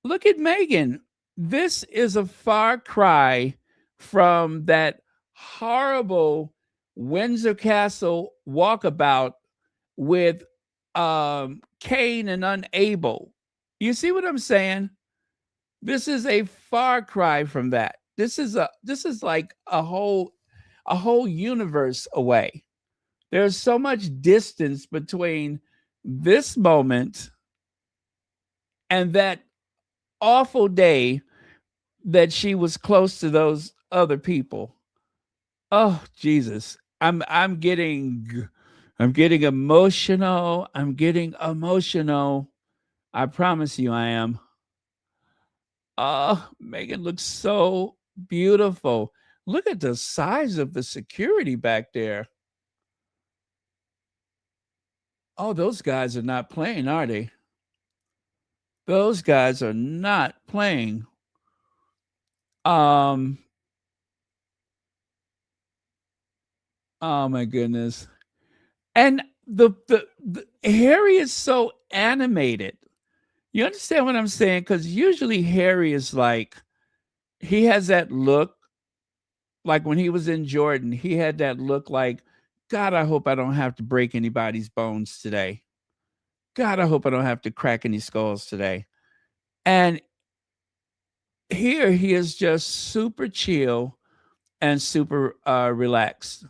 S1: Look at Meghan. This is a far cry from that horrible Windsor Castle walkabout with Cain and Unable. You see what I'm saying? This is a far cry from that. This is like a whole universe away. There's so much distance between this moment and that awful day that she was close to those other people. Oh, Jesus. I'm getting emotional. I'm getting emotional. I promise you I am. Oh, Meghan looks so beautiful. Look at the size of the security back there. Oh, those guys are not playing, are they? Those guys are not playing. Oh my goodness. And the Harry is so animated. You understand what I'm saying? Because usually Harry is like, he has that look, like when he was in Jordan, he had that look like, God, I hope I don't have to break anybody's bones today. God, I hope I don't have to crack any skulls today. And here he is just super chill and super relaxed.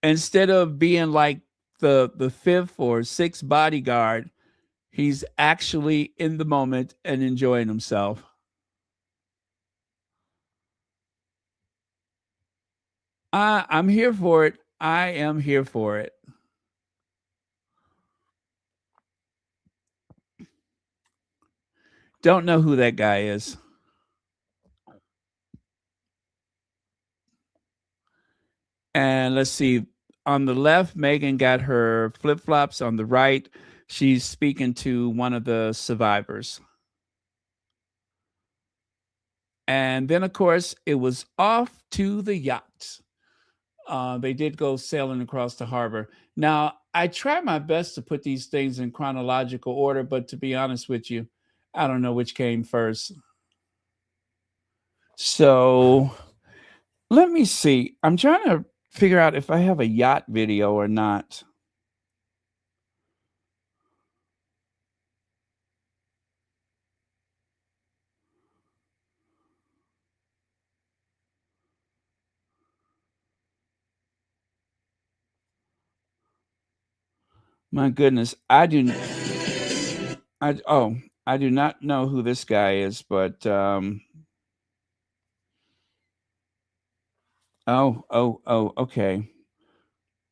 S1: Instead of being like the fifth or sixth bodyguard, he's actually in the moment and enjoying himself. I'm here for it. I am here for it. Don't know who that guy is. And let's see. On the left, Meghan got her flip-flops. On the right, she's speaking to one of the survivors. And then, of course, it was off to the yacht. They did go sailing across the harbor. Now, I try my best to put these things in chronological order, but to be honest with you, I don't know which came first. So let me see. I'm trying to figure out if I have a yacht video or not. My goodness, I do not know who this guy is, but okay.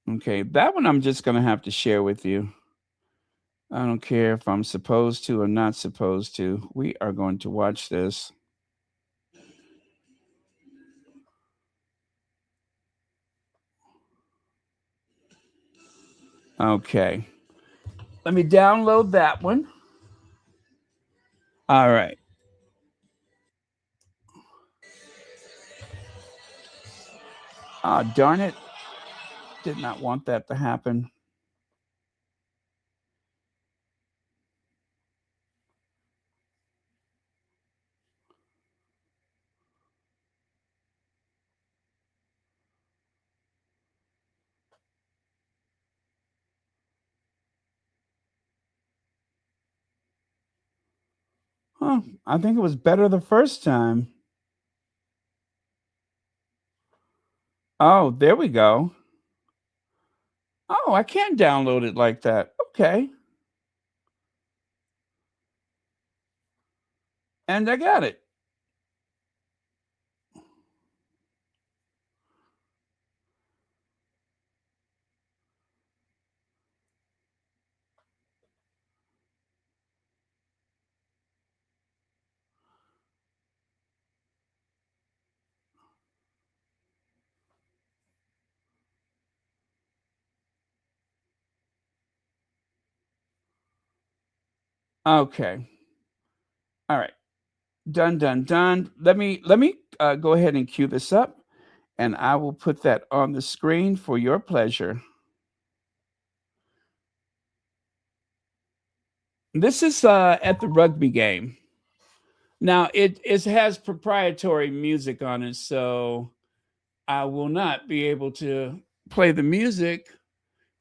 S1: Okay, that one I'm just gonna have to share with you. I don't care if I'm supposed to or not supposed to. We are going to watch this. Okay. Let me download that one. All right. Ah, darn it. Did not want that to happen. Huh, I think it was better the first time. Oh, there we go. Oh, I can download it like that. Okay. And I got it. Okay. All right. Done. Let me go ahead and cue this up, and I will put that on the screen for your pleasure. This is at the rugby game. Now it has proprietary music on it, so I will not be able to play the music,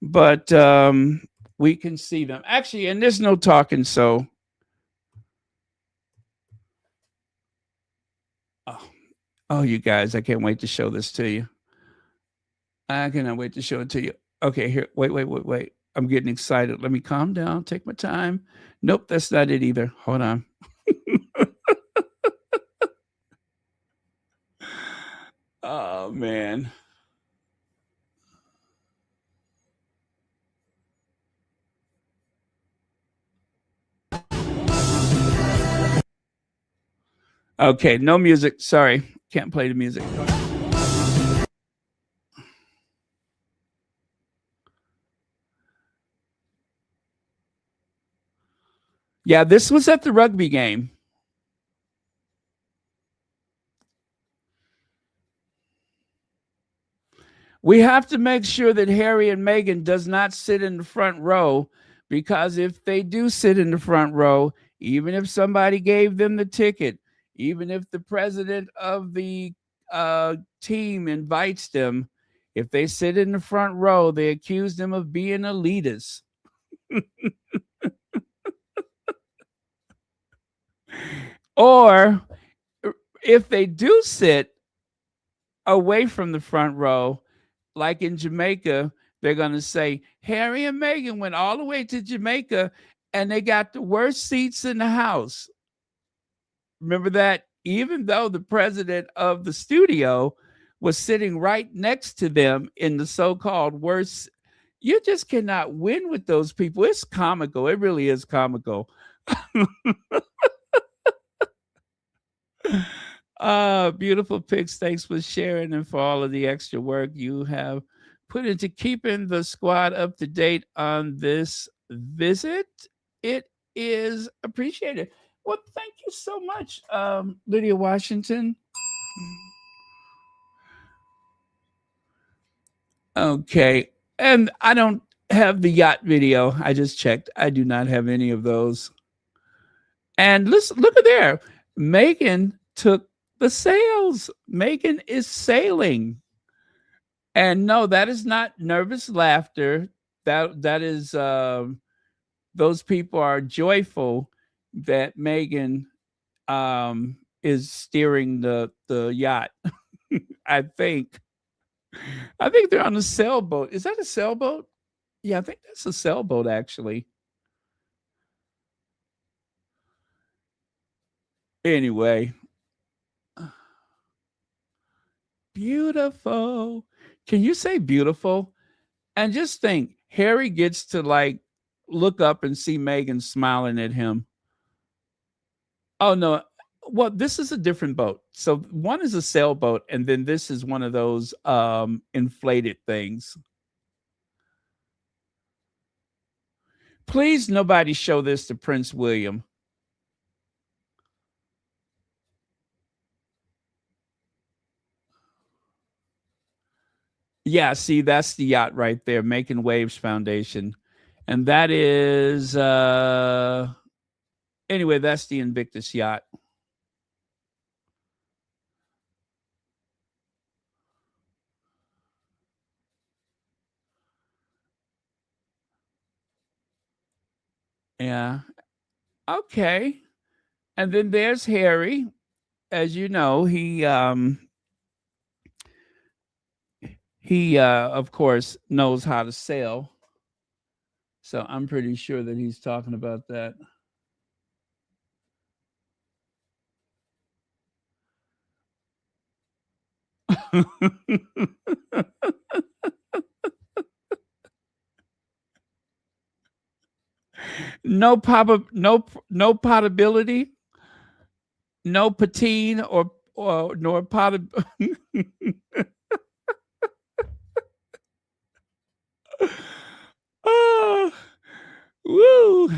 S1: but we can see them. Actually, and there's no talking, so oh, you guys, I can't wait to show this to you. I cannot wait to show it to you. Okay, here, wait. I'm getting excited. Let me calm down, take my time. Nope, that's not it either. Hold on. Oh, man. Okay, no music. Sorry, can't play the music. Yeah, this was at the rugby game. We have to make sure that Harry and Meghan does not sit in the front row, because if they do sit in the front row, even if somebody gave them the ticket, even if the president of the team invites them, if they sit in the front row, they accuse them of being elitists. Or if they do sit away from the front row, like in Jamaica, they're going to say, Harry and Meghan went all the way to Jamaica and they got the worst seats in the house. Remember that? Even though the president of the studio was sitting right next to them in the so-called worst, you just cannot win with those people. It's comical. It really is comical. Beautiful pics. Thanks for sharing and for all of the extra work you have put into keeping the squad up to date on this visit. It is appreciated. Well, thank you so much, Lydia Washington. Okay. And I don't have the yacht video. I just checked. I do not have any of those. And listen, look at there. Meghan took the sails. Meghan is sailing. And no, that is not nervous laughter. That is those people are joyful that Meghan is steering the yacht. I think they're on a sailboat. Is that a sailboat? Yeah, I think that's a sailboat actually. Anyway, beautiful. Can you say beautiful? And just think, Harry gets to like look up and see Meghan smiling at him. Oh no. Well, this is a different boat. So one is a sailboat, and then this is one of those inflated things. Please, nobody show this to Prince William. Yeah, see, that's the yacht right there, Making Waves Foundation. And that is anyway, that's the Invictus yacht. Yeah. Okay. And then there's Harry. As you know, he of course knows how to sail. So I'm pretty sure that he's talking about that. No potability, no patine or nor pot. Oh, woo.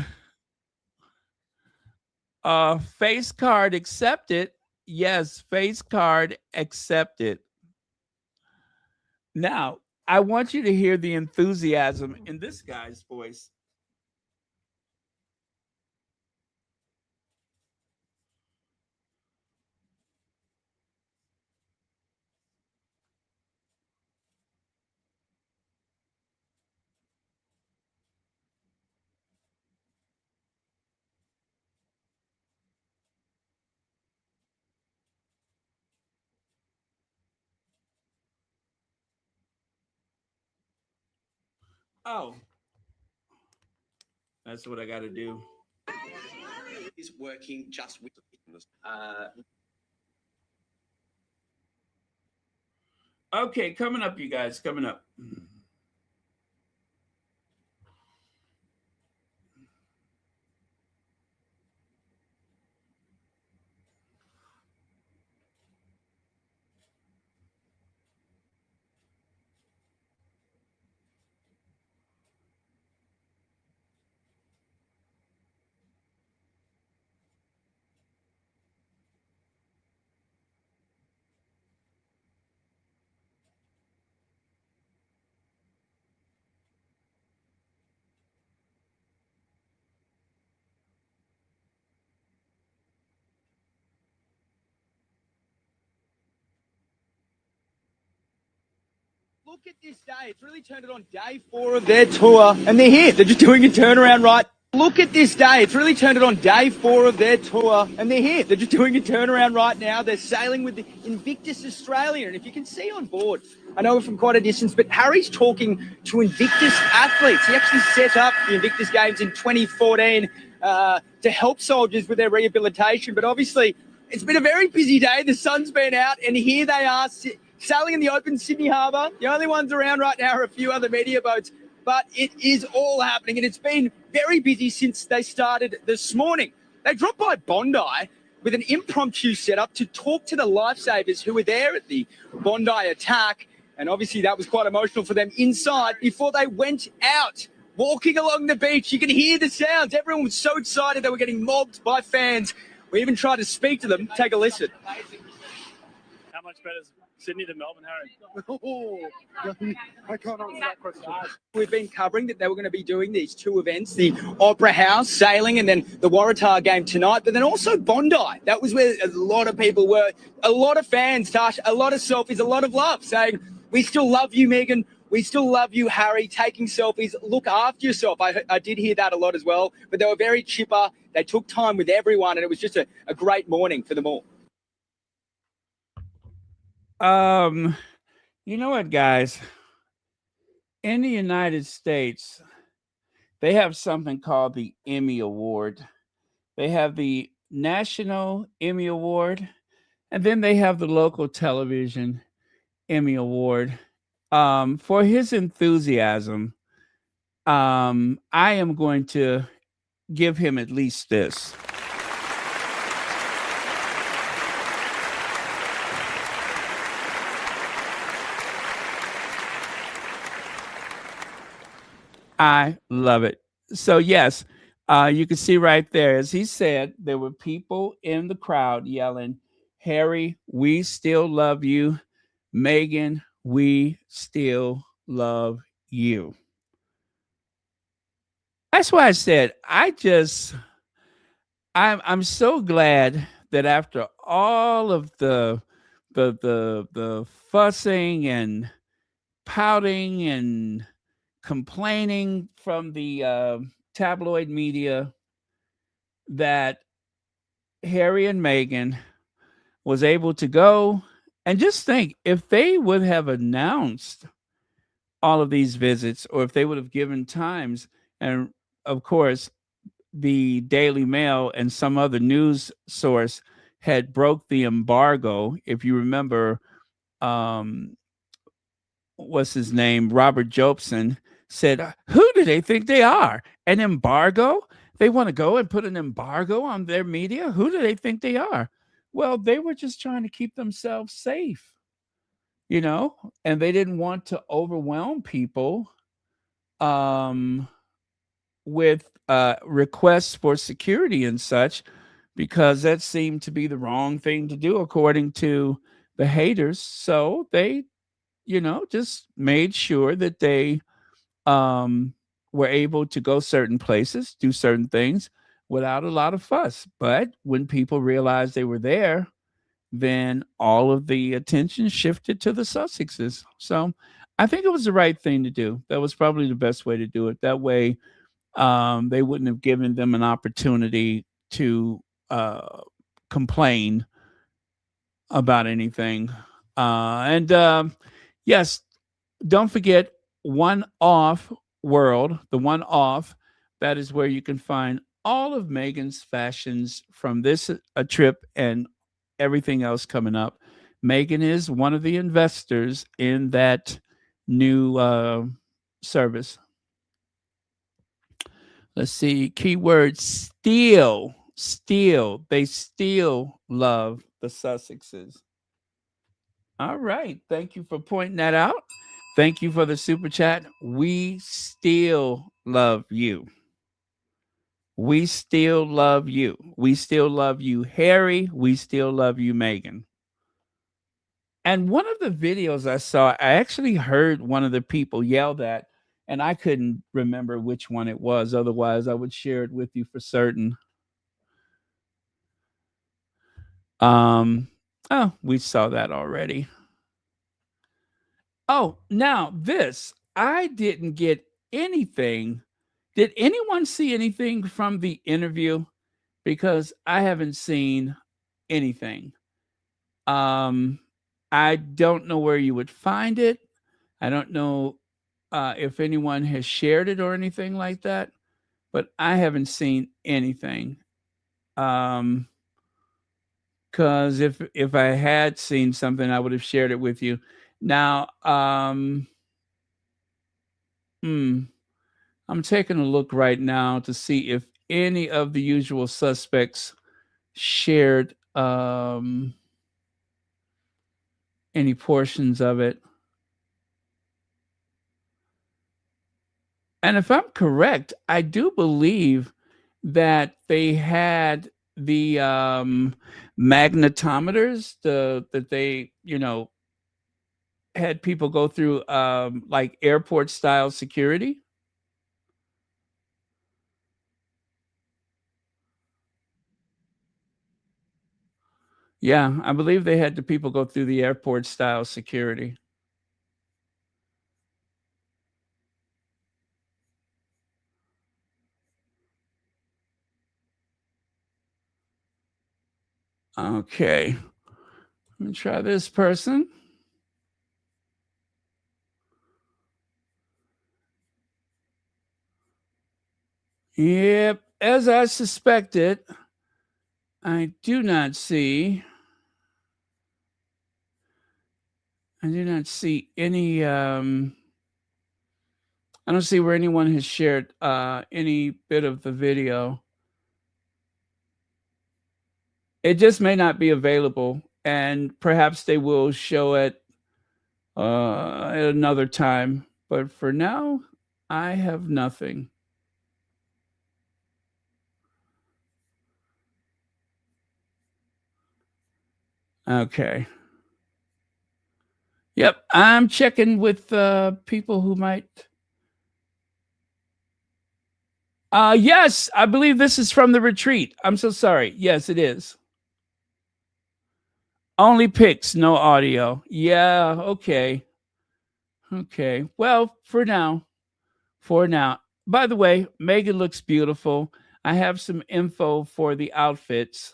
S1: Face card accepted. Yes, face card accepted. Now, I want you to hear the enthusiasm in this guy's voice. Oh, that's what I got to do.
S10: Is working just with
S1: Okay, coming up, you guys, coming up.
S11: Look at this day. It's really turned it on day 4 of their tour, and they're here. They're just doing a turnaround right. Look at this day. It's really turned it on day 4 of their tour, and they're here. They're just doing a turnaround right now. They're sailing with the Invictus Australia, and if you can see on board, I know we're from quite a distance, but Harry's talking to Invictus athletes. He actually set up the Invictus Games in 2014 to help soldiers with their rehabilitation, but obviously it's been a very busy day. The sun's been out, and here they are sailing in the open Sydney Harbour. The only ones around right now are a few other media boats, but it is all happening, and it's been very busy since they started this morning. They dropped by Bondi with an impromptu setup to talk to the lifesavers who were there at the Bondi attack, and obviously that was quite emotional for them inside before they went out. Walking along the beach, you can hear the sounds. Everyone was so excited they were getting mobbed by fans. We even tried to speak to them. Take a listen.
S4: How much better is Sydney to Melbourne, Harry?
S3: I can't answer that question.
S11: We've been covering that they were going to be doing these 2 events, the Opera House, sailing, and then the Waratah game tonight, but then also Bondi. That was where a lot of people were, a lot of fans, Tash, a lot of selfies, a lot of love, saying, we still love you, Meghan. We still love you, Harry, taking selfies. Look after yourself. I did hear that a lot as well, but they were very chipper. They took time with everyone, and it was just a great morning for them all.
S1: You know what, guys? In the United States, they have something called the Emmy Award. They have the National Emmy Award, and then they have the local television Emmy Award. For his enthusiasm, I am going to give him at least this. I love it. So yes, you can see right there, as he said, there were people in the crowd yelling, Harry, we still love you. Meghan, we still love you. That's why I said, I'm so glad that after all of the fussing and pouting and complaining from the tabloid media, that Harry and Meghan was able to go. And just think, if they would have announced all of these visits, or if they would have given times, and of course, the Daily Mail and some other news source had broke the embargo. If you remember, what's his name, Robert Jobson, said, who do they think they are? An embargo? They want to go and put an embargo on their media? Who do they think they are? Well, they were just trying to keep themselves safe, and they didn't want to overwhelm people with requests for security and such, because that seemed to be the wrong thing to do according to the haters. So they, just made sure that they were able to go certain places, do certain things without a lot of fuss. But when people realized they were there, then all of the attention shifted to the Sussexes. So I think it was the right thing to do. That was probably the best way to do it. That way, they wouldn't have given them an opportunity to complain about anything. Yes, don't forget One Off World, the One Off. That is where you can find all of Meghan's fashions from this trip and everything else coming up. Meghan is one of the investors in that new service. Let's see. Keyword still. Still. They still love the Sussexes. All right. Thank you for pointing that out. Thank you for the super chat. We still love you. We still love you. We still love you, Harry. We still love you, Meghan. And one of the videos I saw, I actually heard one of the people yell that, and I couldn't remember which one it was. Otherwise, I would share it with you for certain. Oh, we saw that already. Oh, now this, I didn't get anything. Did anyone see anything from the interview? Because I haven't seen anything. I don't know where you would find it. I don't know if anyone has shared it or anything like that, but I haven't seen anything. Because if I had seen something, I would have shared it with you. Now, I'm taking a look right now to see if any of the usual suspects shared any portions of it. And if I'm correct, I do believe that they had the magnetometers, that they, had people go through like airport style security. Yeah, I believe they had the people go through the airport style security. Okay. Let me try this person. Yep, as I suspected, I do not see any I don't see where anyone has shared any bit of the video. It just may not be available, and perhaps they will show it at another time. But for now, I have nothing. Okay. Yep, I'm checking with people who might. Yes, I believe this is from the retreat. I'm so sorry. Yes, it is. Only pics, no audio. Yeah, okay. Okay. Well, for now. By the way, Meghan looks beautiful. I have some info for the outfits.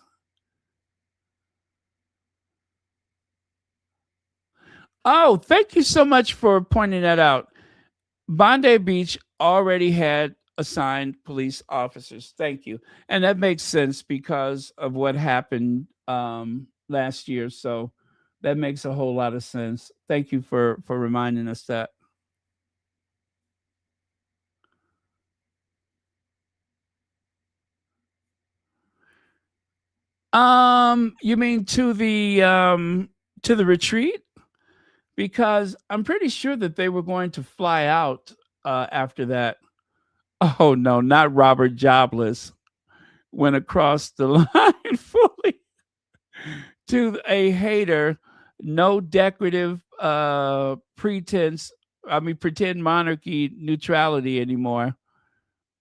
S1: Oh, thank you so much for pointing that out. Bondi Beach already had assigned police officers. Thank you. And that makes sense because of what happened last year. So That makes a whole lot of sense. Thank you for reminding us that. You mean to the retreat? Because I'm pretty sure that they were going to fly out after that. Oh no, not Robert Jobless went across the line fully to a hater. No decorative pretense. I mean, pretend monarchy neutrality anymore.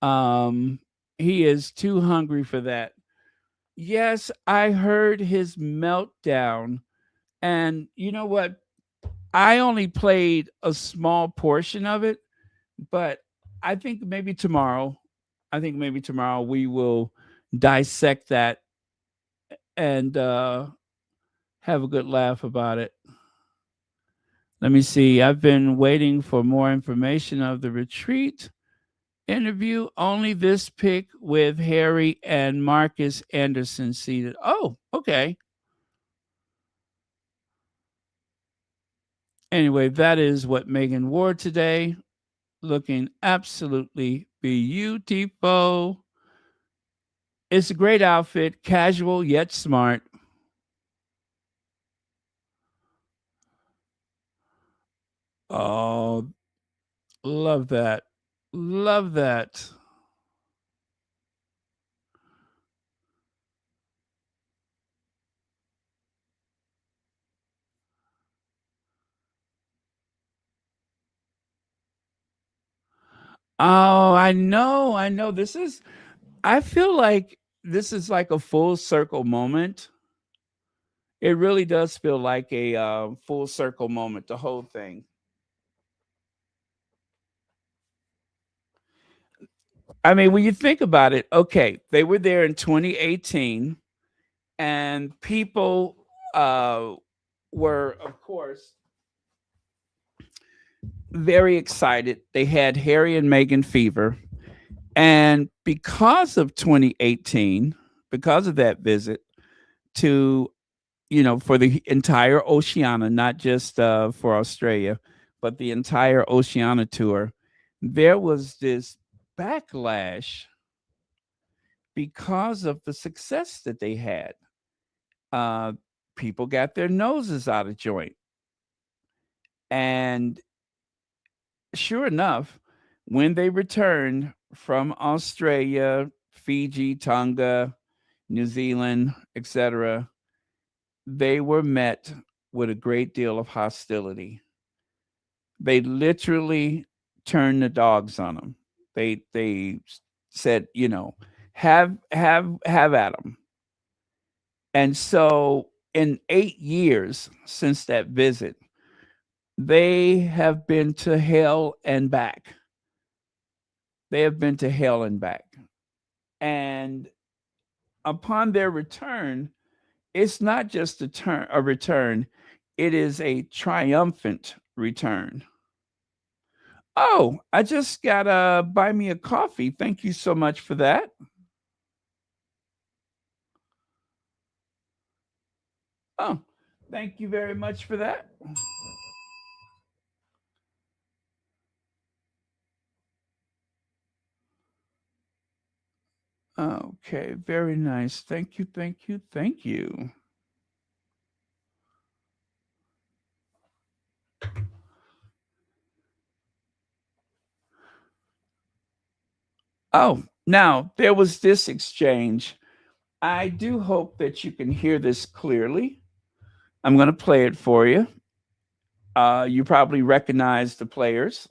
S1: Um, he is too hungry for that. Yes, I heard his meltdown. And you know what? I only played a small portion of it, but I think maybe tomorrow, we will dissect that and have a good laugh about it. Let me see. I've been waiting for more information of the retreat interview. Only this pic with Harry and Marcus Anderson seated. Oh, okay. Anyway, that is what Meghan wore today. Looking absolutely beautiful. It's a great outfit, casual yet smart. Oh, love that. Love that. Oh, I know. I know. I feel like this is like a full circle moment. It really does feel like a full circle moment, the whole thing. I mean, when you think about it, okay, they were there in 2018, and people uh, were, of course, very excited. They had Harry and Meghan fever. And because of 2018, because of that visit to, for the entire Oceania, not just for Australia, but the entire Oceania tour, there was this backlash because of the success that they had. Uh, People got their noses out of joint. And sure enough, when they returned from Australia, Fiji, Tonga, New Zealand, etc., they were met with a great deal of hostility. They literally turned the dogs on them. They said, have at them. And so, in 8 years since that visit, they have been to hell and back. They have been to hell and back. And upon their return, it's not just a return, it is a triumphant return. Oh, I just got to buy me a coffee. Thank you so much for that. Oh, thank you very much for that. Okay, very nice. Thank you, thank you, thank you. Oh, now there was this exchange. I do hope that you can hear this clearly. I'm going to play it for you. You probably recognize the players.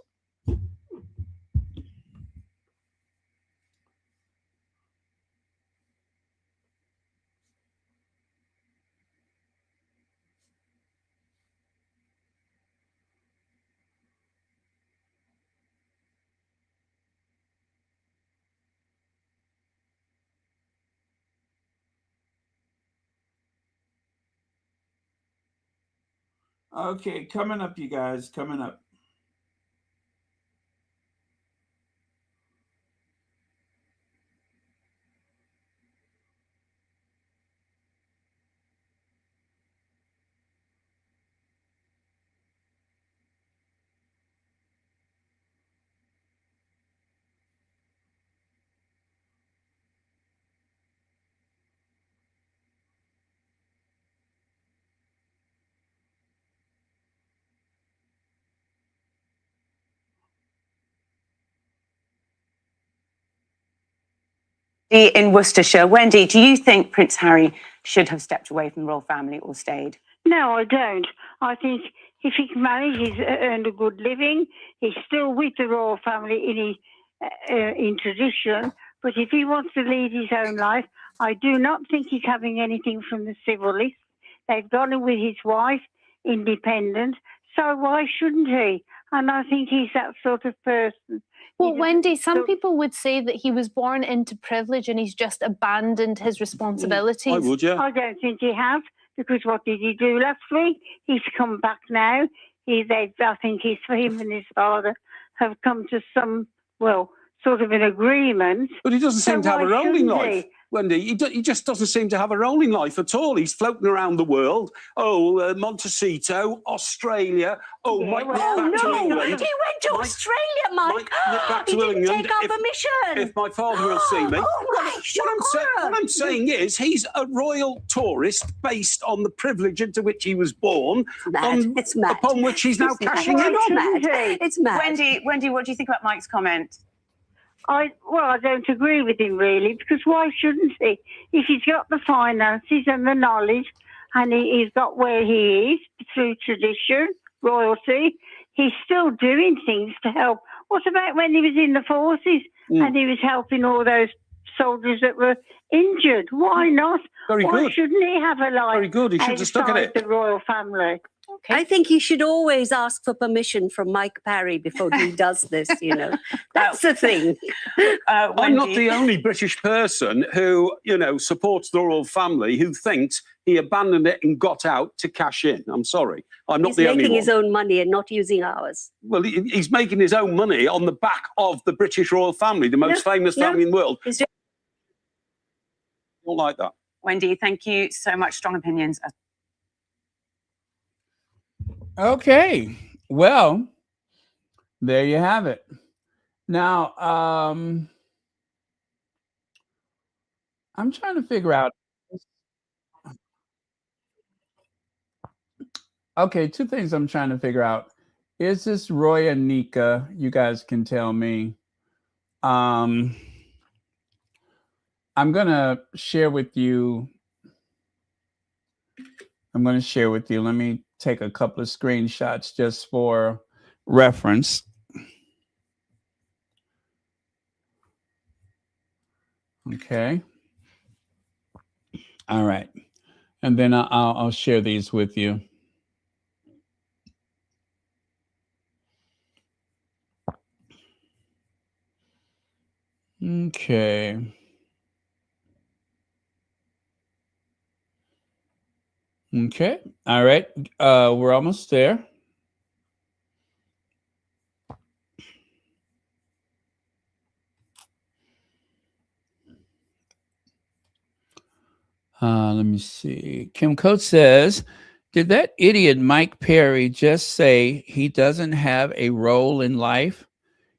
S1: Okay, coming up, you guys, coming up.
S12: In Worcestershire. Wendy, do you think Prince Harry should have stepped away from the royal family or stayed?
S13: No, I don't. I think if he's married, he's earned a good living. He's still with the royal family in tradition. But if he wants to lead his own life, I do not think he's having anything from the civil list. They've gone with his wife, independent. So why shouldn't he? And I think he's that sort of person.
S14: Well, Wendy, some people would say that he was born into privilege and he's just abandoned his responsibilities.
S15: I would, yeah.
S13: I don't think he has, because what did he do last week? He's come back now. I think him and his father have come to some, sort of an agreement.
S15: But he doesn't seem to have a role in life.
S13: He?
S15: Wendy, he just doesn't seem to have a role in life at all. He's floating around the world. Montecito, Australia. Mike went back to England.
S9: He went to Australia, Mike.
S15: Back
S9: He
S15: to
S9: didn't
S15: England.
S9: take our permission.
S15: If my father will see me. What I'm saying is he's a royal tourist based on the privilege into which he was born.
S9: It's mad.
S15: Upon which he's now cashing in on.
S9: It's mad.
S12: Wendy, what do you think about Mike's comment?
S13: I don't agree with him, really, because why shouldn't he? If he's got the finances and the knowledge, and he's got where he is through tradition, royalty, he's still doing things to help. What about when he was in the forces and he was helping all those soldiers that were injured? Why not? Why shouldn't he have a life?
S15: Very good. He should have stuck at it.
S13: The royal family.
S9: Okay. I think he should always ask for permission from Mike Parry before he does this, That's the thing.
S15: I'm not the only British person who, supports the royal family who thinks he abandoned it and got out to cash in. I'm sorry. I'm not the only one.
S9: He's making his own money and not using ours.
S15: Well, he's making his own money on the back of the British royal family, the most famous family in the world. Don't like that.
S12: Wendy, thank you so much. Strong opinions.
S1: Okay, well, there you have it. Now, I'm trying to figure out. Okay, two things I'm trying to figure out. Is this Roy and Nika? You guys can tell me. I'm going to share with you. Let me take a couple of screenshots just for reference. Okay. All right. And then I'll share these with you. Okay. Okay. All right. We're almost there. Let me see. Kim Coates says, did that idiot Mike Parry just say he doesn't have a role in life?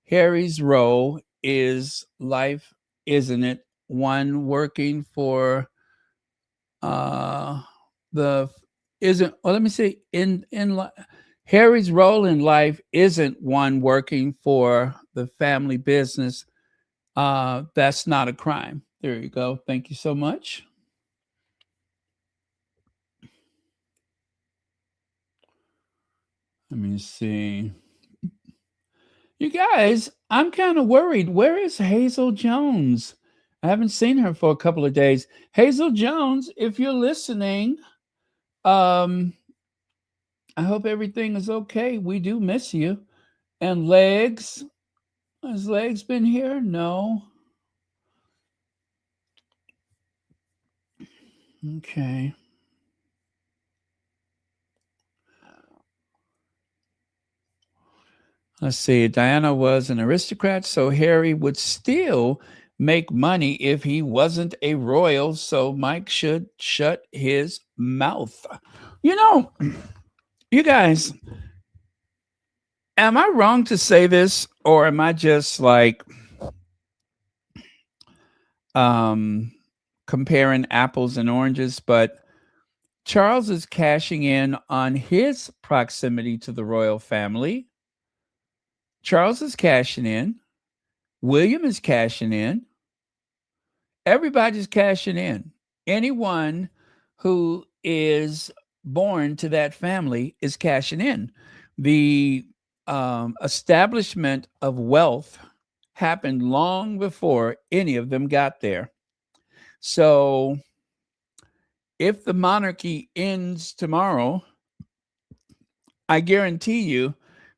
S1: Harry's role is life, isn't it? One working for Harry's role in life isn't one working for the family business. That's not a crime. There you go. Thank you so much. Let me see. You guys, I'm kind of worried. Where is Hazel Jones? I haven't seen her for a couple of days. Hazel Jones, if you're listening, I hope everything is okay. We do miss you. And Legs, has Legs been here? No. Okay. Let's see. Diana was an aristocrat, so Harry would still make money if he wasn't a royal, so Mike should shut his mouth. You guys, am I wrong to say this, or am I just like comparing apples and oranges? But Charles is cashing in on his proximity to the royal family. Charles is cashing in. William is cashing in. Everybody's cashing in. Anyone who is born to that family is cashing in. The establishment of wealth happened long before any of them got there. So if the monarchy ends tomorrow, I guarantee you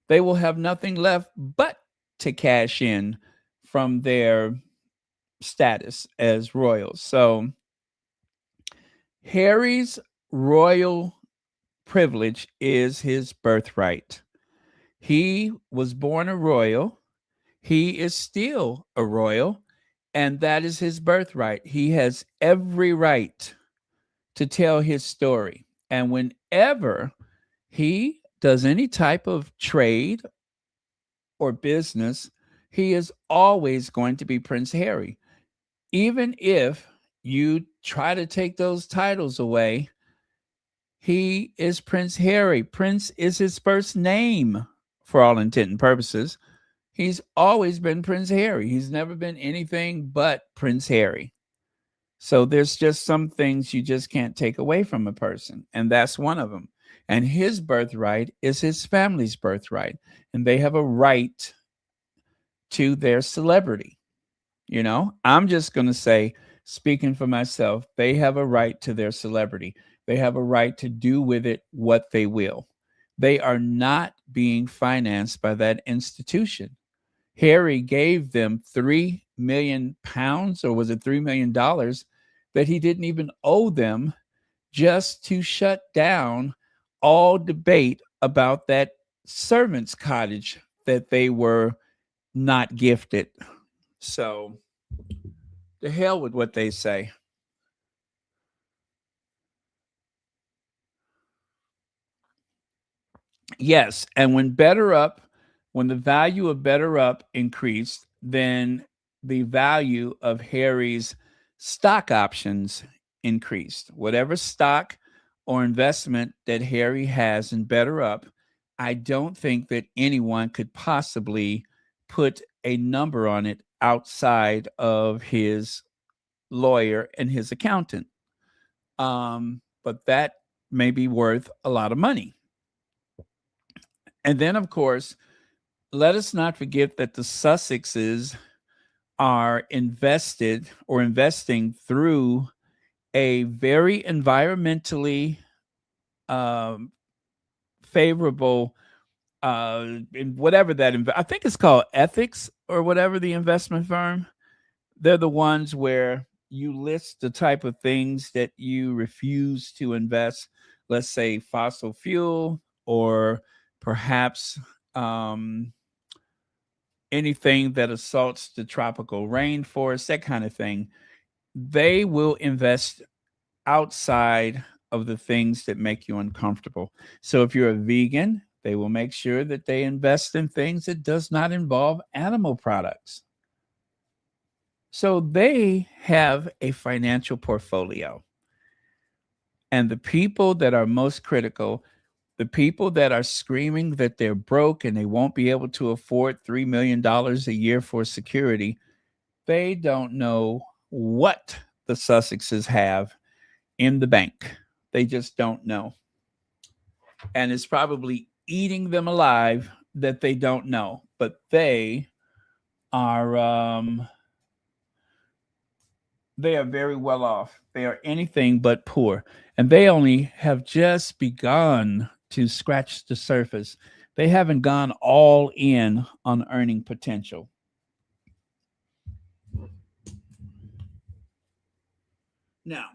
S1: they will have nothing left but to cash in from their status as royals. So Harry's royal privilege is his birthright. He was born a royal. He is still a royal, and that is his birthright. He has every right to tell his story. And whenever he does any type of trade or business, he is always going to be Prince Harry. Even if you try to take those titles away, he is Prince Harry. Prince is his first name for all intent and purposes. He's always been Prince Harry. He's never been anything but Prince Harry. So there's just some things you just can't take away from a person, and that's one of them. And his birthright is his family's birthright, and they have a right to their celebrity. You know, I'm just going to say, speaking for myself, they have a right to their celebrity. They have a right to do with it what they will. They are not being financed by that institution. Harry gave them £3 million, or was it $3 million that he didn't even owe them, just to shut down all debate about that servant's cottage that they were not gifted. So, the hell with what they say. Yes, and when the value of Better Up increased, then the value of Harry's stock options increased. Whatever stock or investment that Harry has in Better Up, I don't think that anyone could possibly put a number on it outside of his lawyer and his accountant. But that may be worth a lot of money. And then, of course, let us not forget that the Sussexes are investing through a very environmentally favorable, in whatever that, I think it's called Ethics or whatever, the investment firm. They're the ones where you list the type of things that you refuse to invest, let's say fossil fuel, or perhaps anything that assaults the tropical rainforest, that kind of thing. They will invest outside of the things that make you uncomfortable. So if you're a vegan, they will make sure that they invest in things that does not involve animal products. So they have a financial portfolio. And the people that are most critical, the people that are screaming that they're broke and they won't be able to afford $3 million a year for security, they don't know what the Sussexes have in the bank. They just don't know. And it's probably eating them alive that they don't know. But they are very well off. They are anything but poor. And they only have just begun to scratch the surface. They haven't gone all in on earning potential. Now,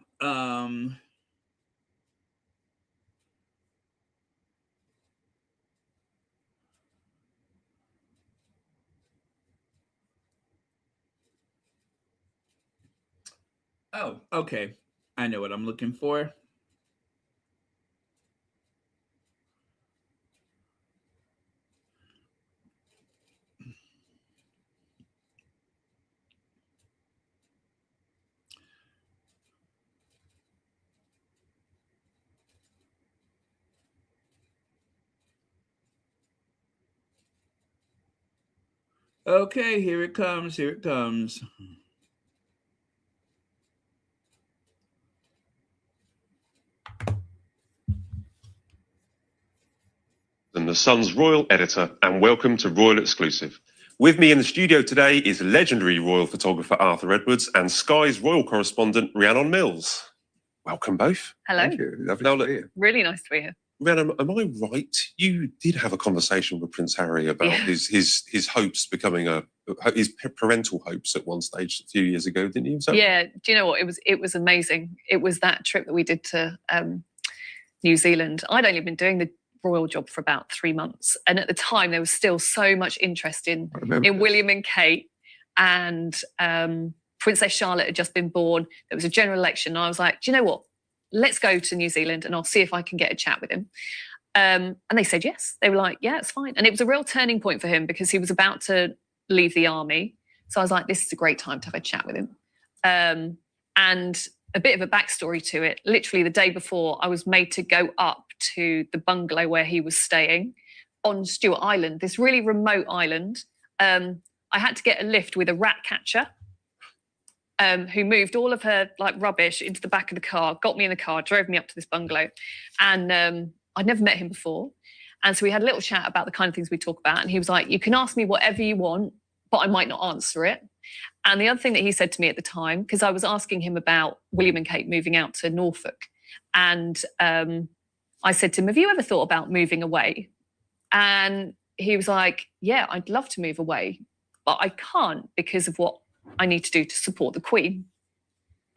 S1: oh, okay. I know what I'm looking for. Okay, here it comes. Here it comes.
S16: and The Sun's royal editor, and welcome to Royal Exclusive. With me in the studio today is legendary royal photographer Arthur Edwards and Sky's royal correspondent Rhiannon Mills. Welcome both.
S5: Hello.
S16: Thank you. Lovely to be here.
S5: Really nice to be here.
S16: Rhiannon, am I right? You did have a conversation with Prince Harry about his hopes becoming his parental hopes at one stage a few years ago, didn't you? So,
S5: Yeah. Do you know what? It was amazing. It was that trip that we did to New Zealand. I'd only been doing the royal job for about 3 months, and at the time there was still so much interest in William and Kate, and Princess Charlotte had just been born. There was a general election, and I was like, do you know what? Let's go to New Zealand and I'll see if I can get a chat with him. And they said yes. They were like, yeah, it's fine. And it was a real turning point for him because he was about to leave the army. So I was like, this is a great time to have a chat with him. And a bit of a backstory to it. Literally the day before, I was made to go up to the bungalow where he was staying on Stewart Island, this really remote island. I had to get a lift with a rat catcher who moved all of her rubbish into the back of the car, got me in the car, drove me up to this bungalow. And I'd never met him before. And so we had a little chat about the kind of things we talk about. And he was like, you can ask me whatever you want, but I might not answer it. And the other thing that he said to me at the time, because I was asking him about William and Kate moving out to Norfolk. And I said to him, have you ever thought about moving away? And he was like, yeah, I'd love to move away, but I can't because of what I need to do to support the Queen.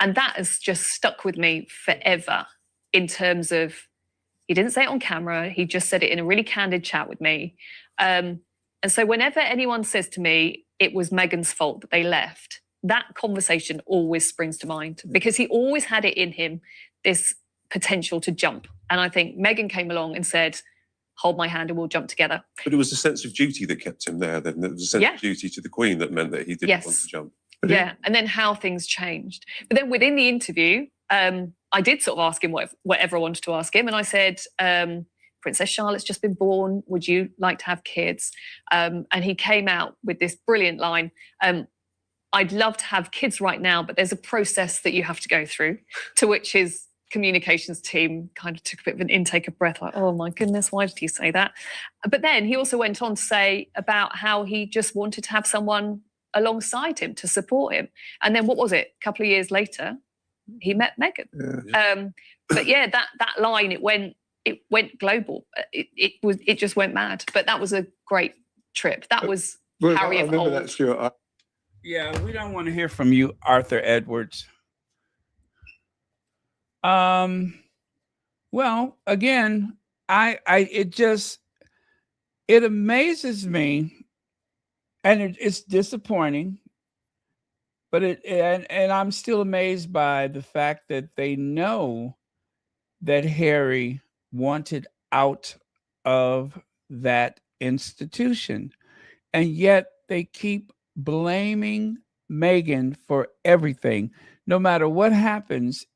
S5: And that has just stuck with me forever in terms of, he didn't say it on camera, he just said it in a really candid chat with me. And so whenever anyone says to me, it was Meghan's fault that they left, that conversation always springs to mind because he always had it in him, this potential to jump. And I think Meghan came along and said, hold my hand and we'll jump together.
S16: but it was a sense of duty that kept him there. Then there was a sense of duty to the Queen that meant that he didn't want to jump.
S5: Yeah, and then how things changed. But then within the interview, I did sort of ask him whatever I wanted to ask him. And I said, Princess Charlotte's just been born. Would you like to have kids? And he came out with this brilliant line. I'd love to have kids right now, but there's a process that you have to go through, to which his communications team kind of took a bit of an intake of breath, like, oh my goodness, why did he say that? But then he also went on to say about how he just wanted to have someone alongside him to support him. And then what was it? A couple of years later, he met Meghan. But yeah, that line, it went global. It just went mad. But that was a great trip. That was Harry of old.
S1: That, Stuart. Yeah, we don't want to hear from you, Arthur Edwards. Well, again, it amazes me, and it's disappointing, but and I'm still amazed by the fact that they know that Harry wanted out of that institution, and yet they keep blaming Meghan for everything. No matter what happens,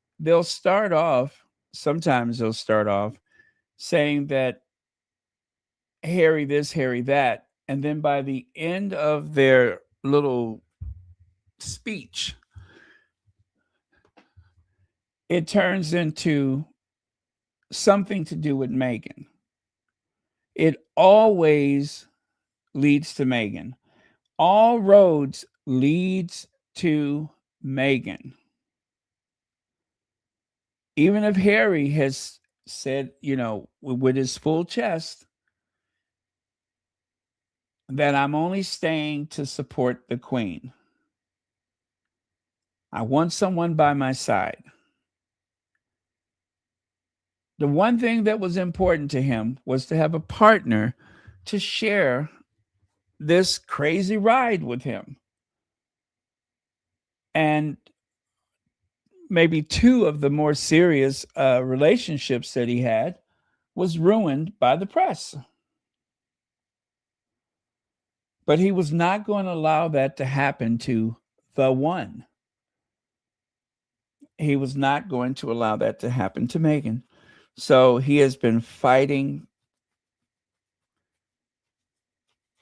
S1: sometimes they'll start off saying that Harry this, Harry that, and then by the end of their little speech, it turns into something to do with Meghan. It always leads to Meghan. All roads leads to Meghan. Even if Harry has said, with his full chest, that I'm only staying to support the Queen. I want someone by my side. The one thing that was important to him was to have a partner to share this crazy ride with him. And maybe two of the more serious relationships that he had was ruined by the press. But he was not going to allow that to happen to the one. He was not going to allow that to happen to Meghan. So he has been fighting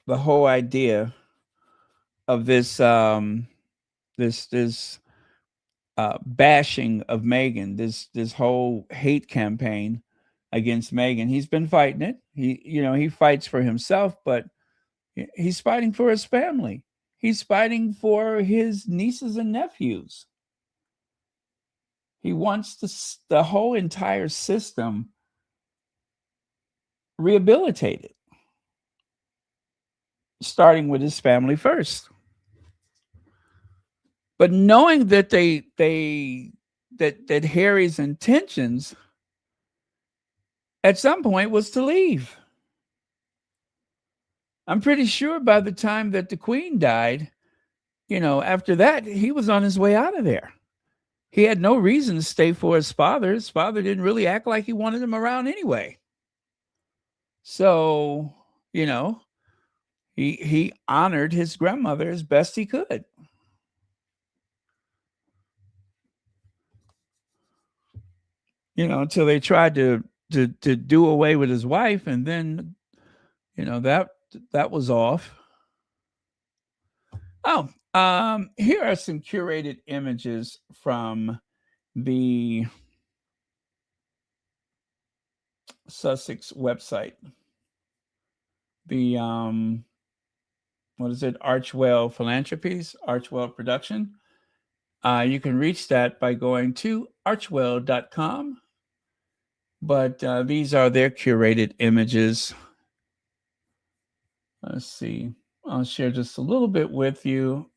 S1: the whole idea of this bashing of Meghan, this whole hate campaign against Meghan. He's been fighting it. He fights for himself, but he's fighting for his family. He's fighting for his nieces and nephews. He wants the whole entire system rehabilitated, starting with his family first. But knowing that that Harry's intentions at some point was to leave. I'm pretty sure by the time that the Queen died, after that, he was on his way out of there. He had no reason to stay for his father. His father didn't really act like he wanted him around anyway. So, he honored his grandmother as best he could. Until they tried to do away with his wife, and then, that was off. Oh, here are some curated images from the Sussex website. The what is it? Archwell Philanthropies, Archwell Production. You can reach that by going to archwell.com. But these are their curated images. Let's see. I'll share just a little bit with you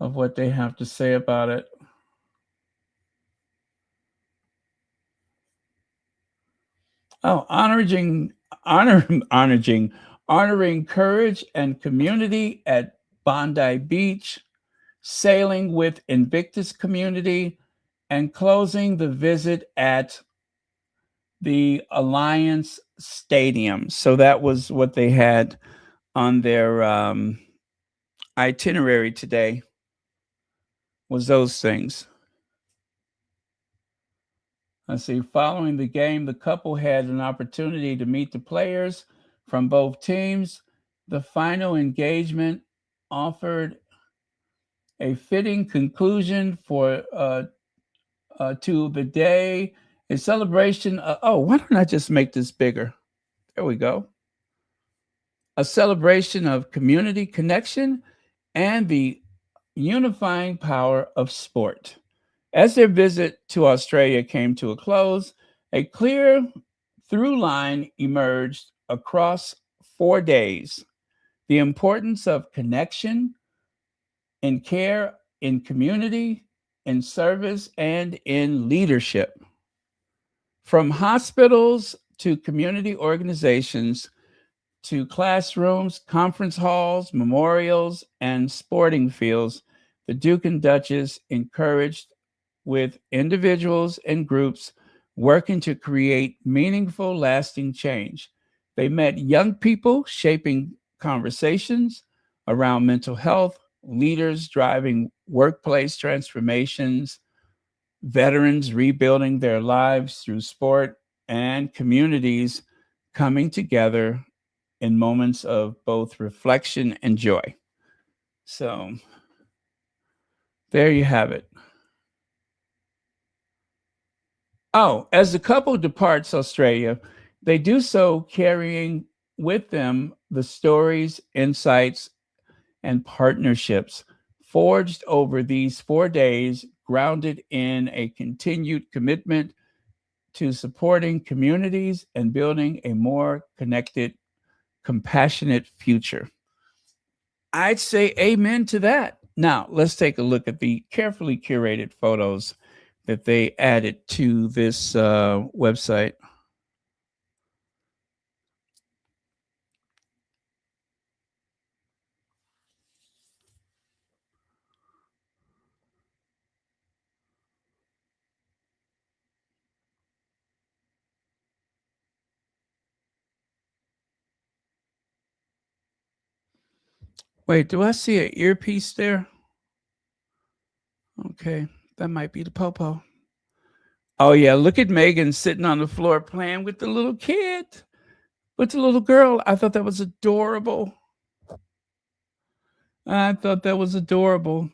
S1: of what they have to say about it. Oh, honoring courage and community at Bondi Beach, sailing with Invictus community, and closing the visit at the Alliance Stadium. So that was what they had on their itinerary today, was those things. Let's see. Following the game, the couple had an opportunity to meet the players from both teams. The final engagement offered a fitting conclusion for to the day. A celebration. Why don't I just make this bigger? There we go. A celebration of community connection and the unifying power of sport. As their visit to Australia came to a close, a clear through line emerged across 4 days. The importance of connection in care, in community, in service, and in leadership. From hospitals to community organizations to classrooms, conference halls, memorials, and sporting fields, the Duke and Duchess encouraged with individuals and groups working to create meaningful, lasting change. They met young people shaping conversations around mental health, leaders driving workplace transformations, veterans rebuilding their lives through sport, and communities coming together in moments of both reflection and joy. So there you have it. Oh, as the couple departs Australia, they do so carrying with them the stories, insights, and partnerships forged over these 4 days, grounded in a continued commitment to supporting communities and building a more connected, compassionate future. I'd say amen to that. Now, let's take a look at the carefully curated photos that they added to this website. Wait, do I see an earpiece there? Okay, that might be the popo. Oh, yeah, look at Meghan sitting on the floor playing with the little kid, with the little girl. I thought that was adorable. I thought that was adorable.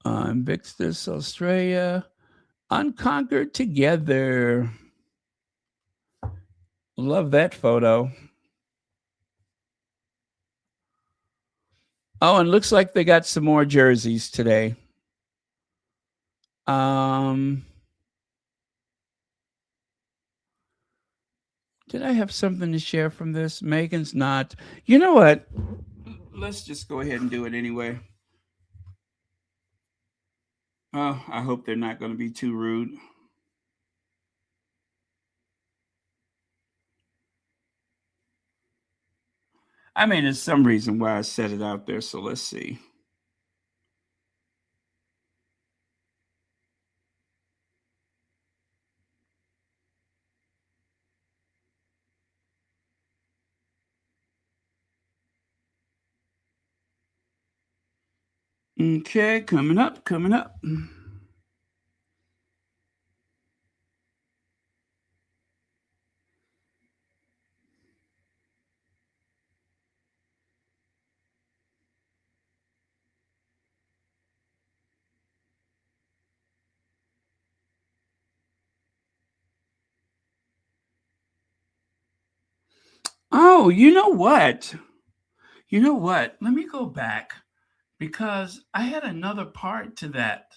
S1: Invictus, Australia. Unconquered together. Love that photo. Oh, and looks like they got some more jerseys today. Did I have something to share from this? Meghan's not. You know what? Let's just go ahead and do it anyway. Oh, I hope they're not going to be too rude. I mean, there's some reason why I set it out there, so let's see. Okay, coming up. Oh, you know what? Let me go back because I had another part to that.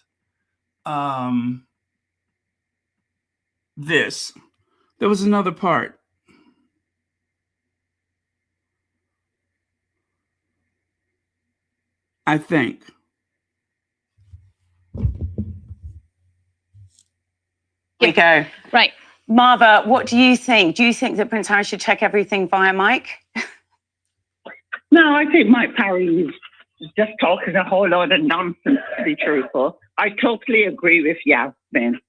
S1: There was another part. I think.
S12: Here we go.
S5: Right.
S12: Marva, what do you think? Do you think that Prince Harry should check everything via Mike?
S17: No, I think Mike Parry is just talking a whole lot of nonsense, to be truthful. I totally agree with Yasmin.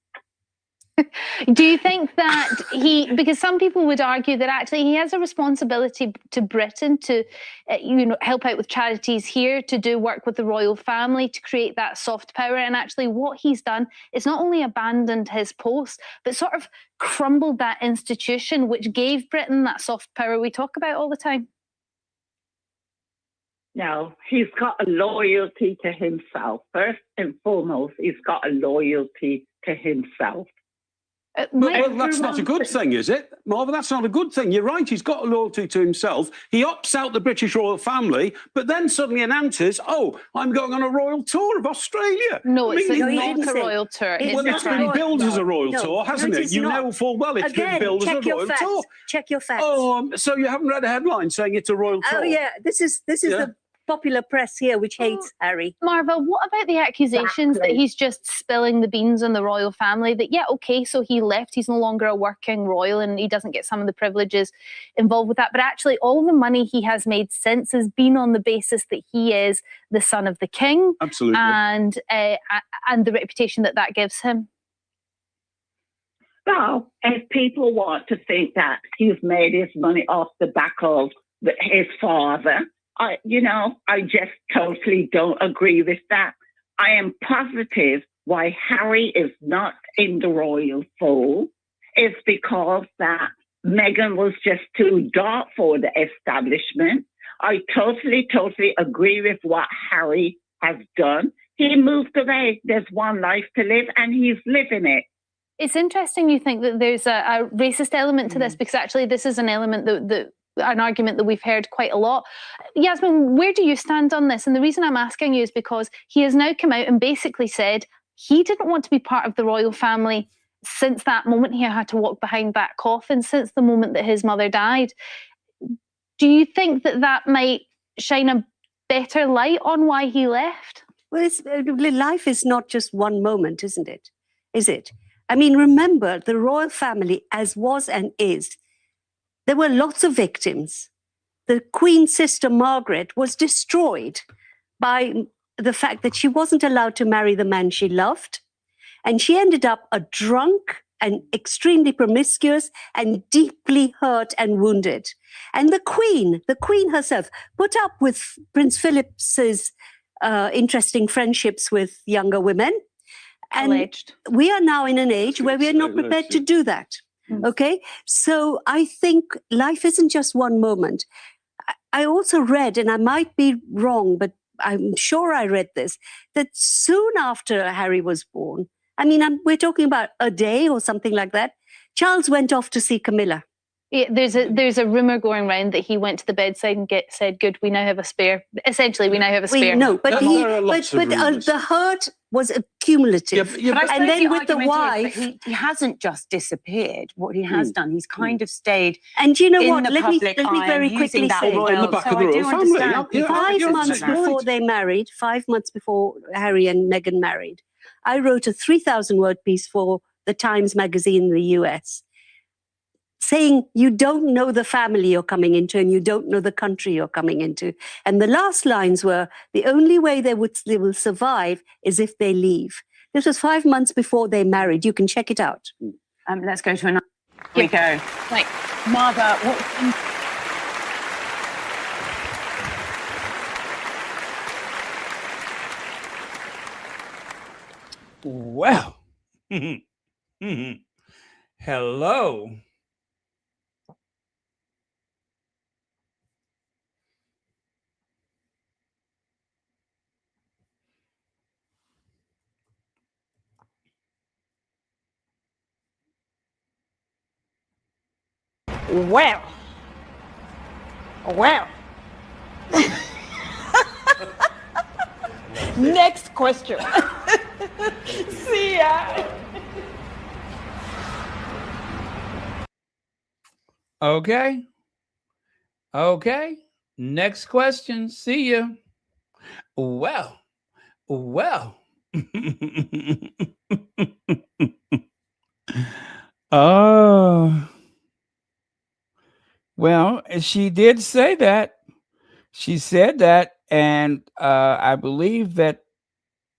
S14: Do you think that because some people would argue that actually he has a responsibility to Britain to, help out with charities here, to do work with the royal family, to create that soft power. And actually what he's done is not only abandoned his post, but sort of crumbled that institution, which gave Britain that soft power we talk about all the time.
S17: No, he's got a loyalty to himself. First and foremost, he's got a loyalty to himself.
S15: Well, that's not a good thing, is it, Marva? That's not a good thing. You're right, he's got a loyalty to himself. He opts out the British royal family, but then suddenly announces, oh, I'm going on a royal tour of Australia.
S14: No, it's not a royal tour.
S15: Well, it's been billed as a royal tour, hasn't it? You know full well it's been billed as a royal tour.
S18: Check your facts.
S15: Oh, so you haven't read a headline saying it's a royal tour?
S18: Oh, yeah. This is the popular press here, which hates Harry.
S14: Marva, what about the accusations that he's just spilling the beans on the royal family? That, so he left, he's no longer a working royal and he doesn't get some of the privileges involved with that. But actually, all the money he has made since has been on the basis that he is the son of the king.
S15: Absolutely.
S14: And the reputation that gives him.
S17: Well, if people want to think that he's made his money off the back of his father, I just totally don't agree with that. I am positive why Harry is not in the royal fold is because that Meghan was just too dark for the establishment. I totally agree with what Harry has done. He moved away. There's one life to live and he's living it.
S14: It's interesting you think that there's a racist element to this, because actually this is an element an argument that we've heard quite a lot. Yasmin, where do you stand on this? And the reason I'm asking you is because he has now come out and basically said he didn't want to be part of the royal family since that moment he had to walk behind that coffin, since the moment that his mother died. Do you think that might shine a better light on why he left?
S18: Well, life is not just one moment, isn't it? Is it? I mean, remember, the royal family, as was and is, there were lots of victims. The Queen's sister, Margaret, was destroyed by the fact that she wasn't allowed to marry the man she loved. And she ended up a drunk and extremely promiscuous and deeply hurt and wounded. And the Queen herself, put up with Prince Philip's interesting friendships with younger women. And
S14: Alleged.
S18: We are now in an age where we are not prepared to do that. Okay, so I think life isn't just one moment. I also read, and I might be wrong, but I'm sure I read this, that soon after Harry was born, I mean, we're talking about a day or something like that, Charles went off to see Camilla.
S14: Yeah, there's a rumor going around that he went to the bedside and said, "Good, we now have a spare." Essentially, we now have a spare.
S18: No, but the hurt was accumulative. And then with the wife,
S12: he hasn't just disappeared. What he has done, he's kind of stayed.
S18: And you know what?
S12: Let
S18: me very quickly say,
S15: in the back of the royal family.
S18: 5 months before they married, 5 months before Harry and Meghan married, I wrote a 3,000-word piece for the Times magazine in the US, saying you don't know the family you're coming into and you don't know the country you're coming into. And the last lines were, the only way they will survive is if they leave. This was 5 months before they married. You can check it out.
S12: Let's go to another. Here we go.
S14: Right.
S12: Margaret,
S1: Well, hello.
S19: Well. Next question. See ya.
S1: Okay. Next question. See you. Well. Oh. Well, she did say that. She said that, and I believe that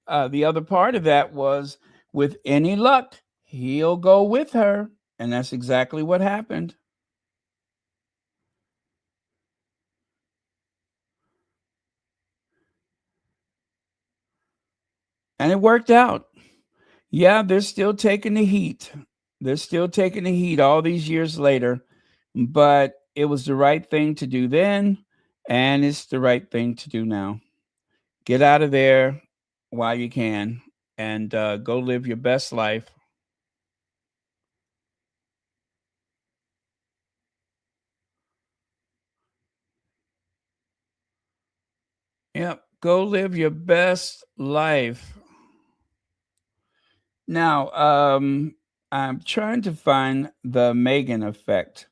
S1: the other part of that was, with any luck, he'll go with her, and that's exactly what happened. And it worked out. Yeah, they're still taking the heat. They're still taking the heat all these years later, but it was the right thing to do then, and it's the right thing to do now. Get out of there while you can and go live your best life. Yep, go live your best life. Now, I'm trying to find the Meghan effect.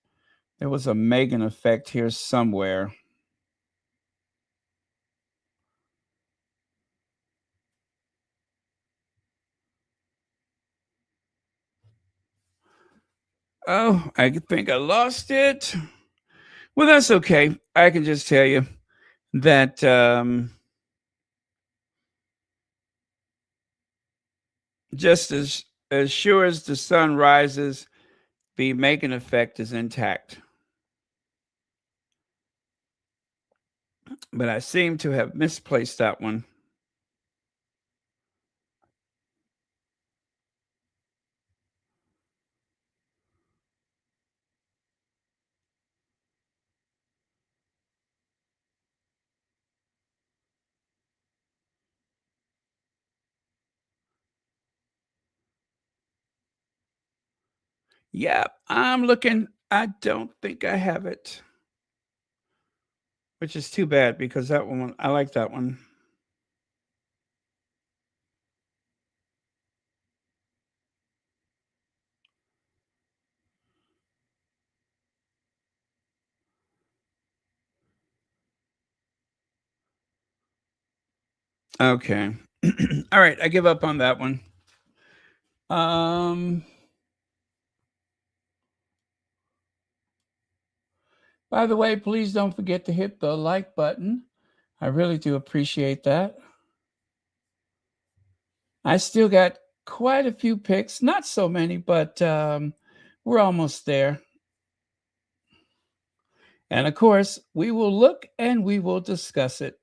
S1: There was a Meghan effect here somewhere. Oh, I think I lost it. Well, that's okay. I can just tell you that just as sure as the sun rises, the Meghan effect is intact. But I seem to have misplaced that one. Yeah, I'm looking. I don't think I have it, which is too bad because that one, I like that one. Okay. All right, I give up on that one. By the way, please don't forget to hit the like button. I really do appreciate that. I still got quite a few picks, not so many, but we're almost there. And of course, we will look and we will discuss it.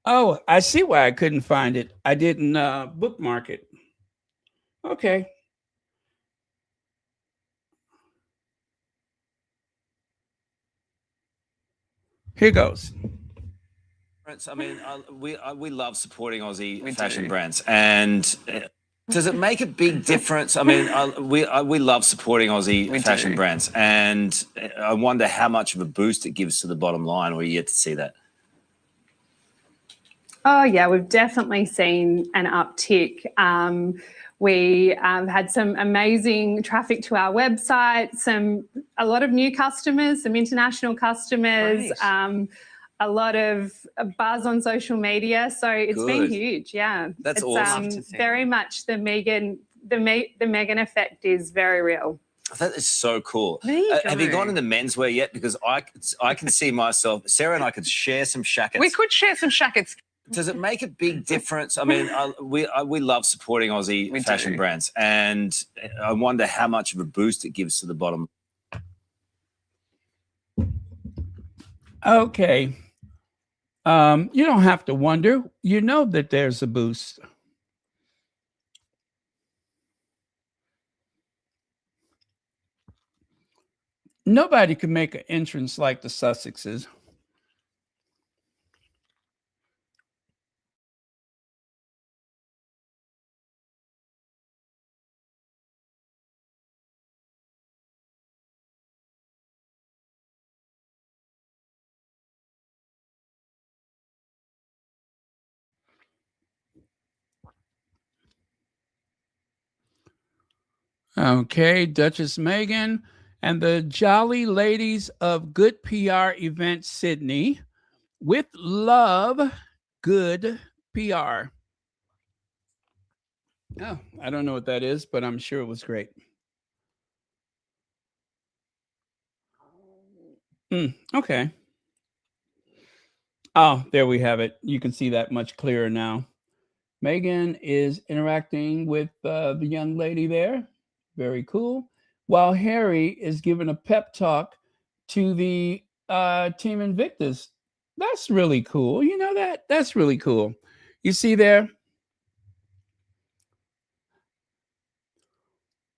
S1: Oh, I see why I couldn't find it. I didn't bookmark it. Okay. Here goes.
S20: I mean, we love supporting Aussie fashion brands, and does it make a big difference? I mean, we love supporting Aussie fashion brands, and I wonder how much of a boost it gives to the bottom line. Or you yet to see that?
S21: Oh yeah, we've definitely seen an uptick. We had some amazing traffic to our website, a lot of new customers, some international customers, a lot of buzz on social media. So it's been huge. Yeah,
S20: That's
S21: it's,
S20: awesome.
S21: Very much the Meghan effect is very real.
S20: That is so cool.
S21: There you
S20: Have you
S21: go.
S20: gone into menswear yet? Because I can see myself, Sarah and I could share some shackets.
S22: We could share some shackets.
S20: Does it make a big difference? I mean, we love supporting Aussie fashion brands, and I wonder how much of a boost it gives to the bottom.
S1: Okay. You don't have to wonder. You know that there's a boost. Nobody can make an entrance like the Sussexes. Okay, Duchess Meghan and the Jolly Ladies of Good PR Event Sydney with love, good PR. Oh, I don't know what that is, but I'm sure it was great. Okay. Oh, there we have it. You can see that much clearer now. Meghan is interacting with the young lady there. Very cool. While Harry is giving a pep talk to the Team Invictus. That's really cool. You know that? That's really cool. You see there?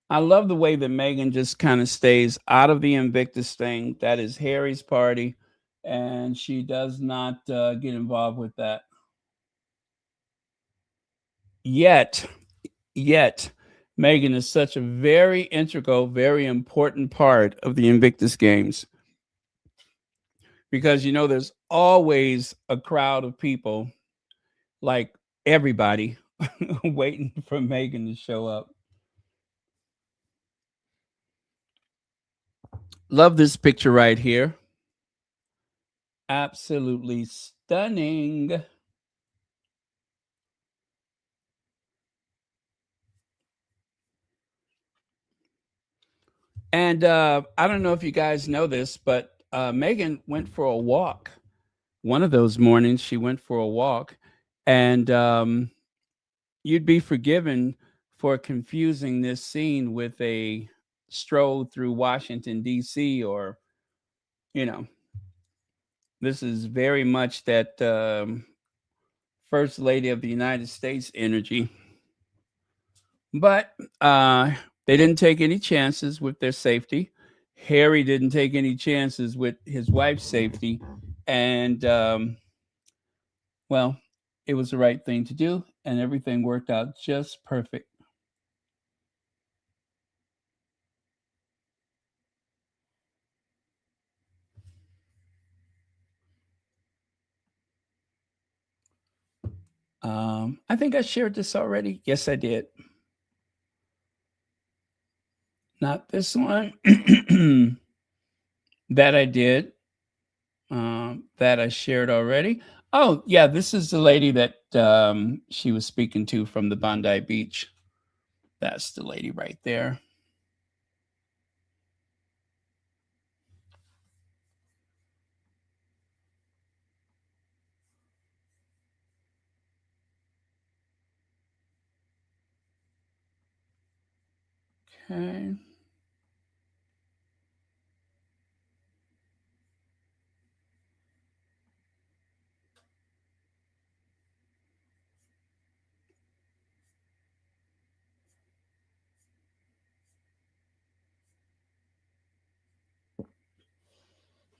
S1: I love the way that Meghan just kind of stays out of the Invictus thing. That is Harry's party, and she does not get involved with that. Yet, Meghan is such a very integral, very important part of the Invictus Games. Because, you know, there's always a crowd of people, like everybody, waiting for Meghan to show up. Love this picture right here. Absolutely stunning. And I don't know if you guys know this, but Meghan went for a walk. One of those mornings, she went for a walk. And you'd be forgiven for confusing this scene with a stroll through Washington, D.C., or, you know, this is very much that First Lady of the United States energy. But they didn't take any chances with their safety. Harry didn't take any chances with his wife's safety. And, well, it was the right thing to do, and everything worked out just perfect. I think I shared this already. Yes, I did. Not this one. That I did. That I shared already. Oh, yeah, this is the lady that she was speaking to from the Bondi Beach. That's the lady right there. Okay.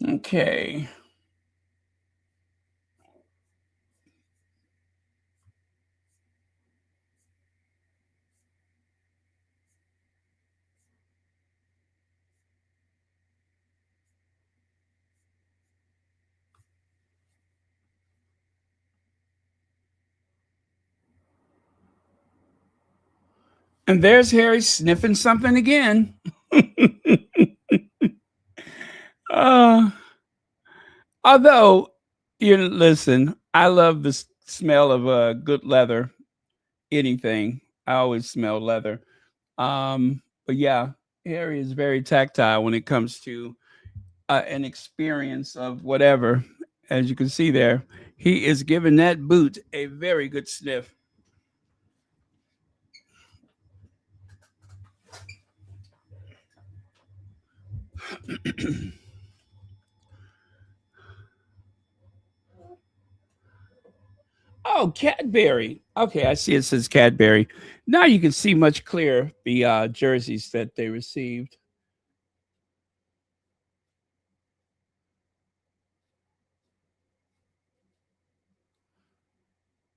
S1: Okay. And there's Harry sniffing something again. Although, listen, I love the smell of good leather. Anything, I always smell leather. But yeah, Harry is very tactile when it comes to an experience of whatever. As you can see there, he is giving that boot a very good sniff. Oh, Cadbury. Okay, I see it says Cadbury. Now you can see much clearer the jerseys that they received.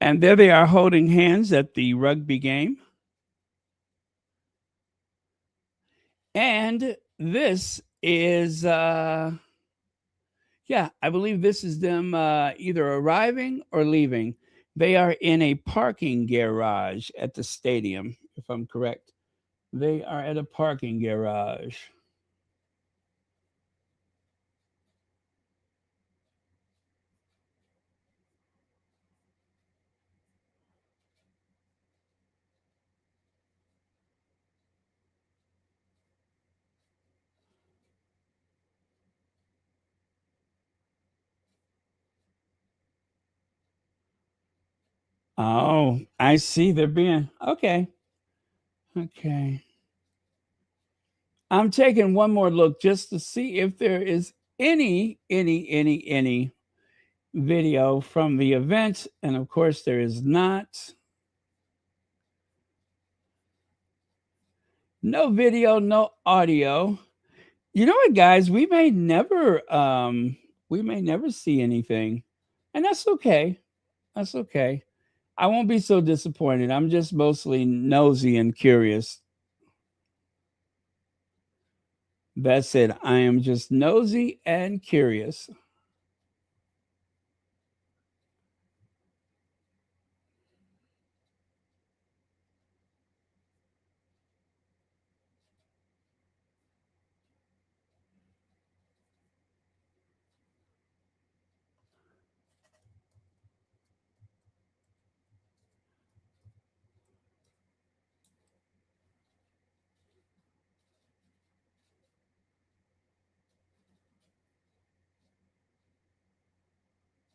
S1: And there they are holding hands at the rugby game. And this is, yeah, I believe this is them either arriving or leaving. They are in a parking garage at the stadium, if I'm correct. They are at a parking garage. Oh, I see. They're being okay. Okay. I'm taking one more look just to see if there is any video from the event. And of course, there is not. No video, no audio. You know what, guys? We may never see anything. And that's okay. That's okay. I won't be so disappointed. I'm just mostly nosy and curious. That's it. I am just nosy and curious.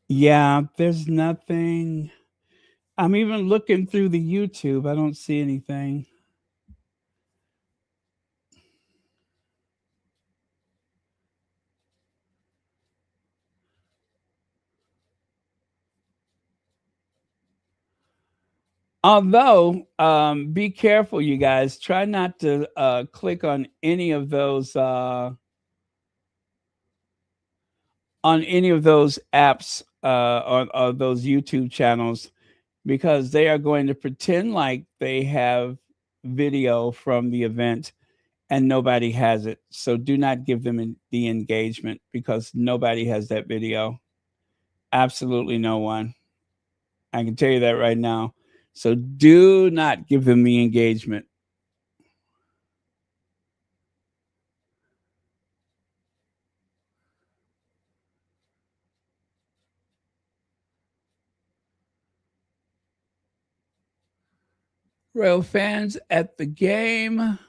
S1: Yeah, there's nothing. I'm even looking through the YouTube. I don't see anything. Although, be careful, you guys. Try not to click on any of those apps or those YouTube channels, because they are going to pretend like they have video from the event and nobody has it. So do not give them the engagement, because nobody has that video. Absolutely no one. I can tell you that right now. So do not give them the engagement. Royal fans at the game.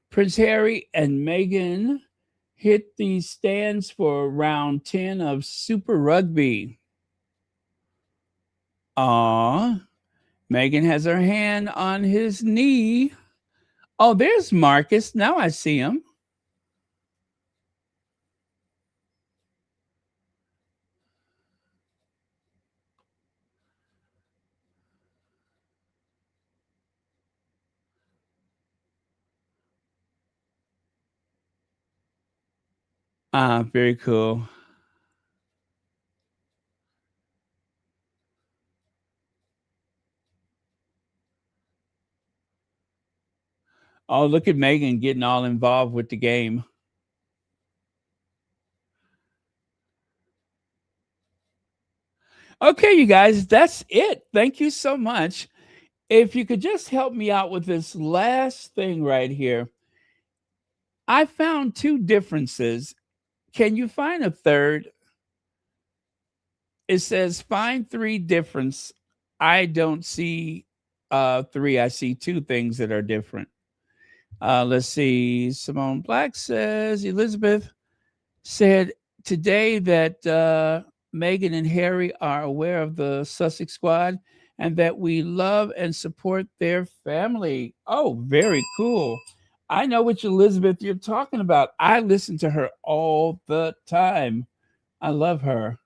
S1: Prince Harry and Meghan hit the stands for round 10 of Super Rugby. Aw, Meghan has her hand on his knee. Oh, there's Marcus. Now I see him. Ah, very cool. Oh, look at Meghan getting all involved with the game. Okay, you guys, that's it. Thank you so much. if you could just help me out with this last thing right here. I found two differences. Can you find a third? It says find three difference. I don't see three. I see two things that are different. Let's see. Simone Black says Elizabeth said today that Meghan and Harry are aware of the Sussex squad and that we love and support their family. Oh, very cool. I know which Elizabeth you're talking about. I listen to her all the time. I love her.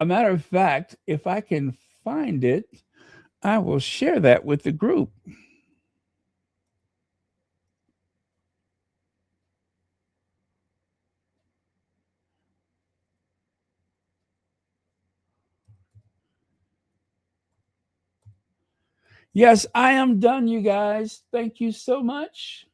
S1: A matter of fact, if I can find it, I will share that with the group. Yes, I am done, you guys. Thank you so much.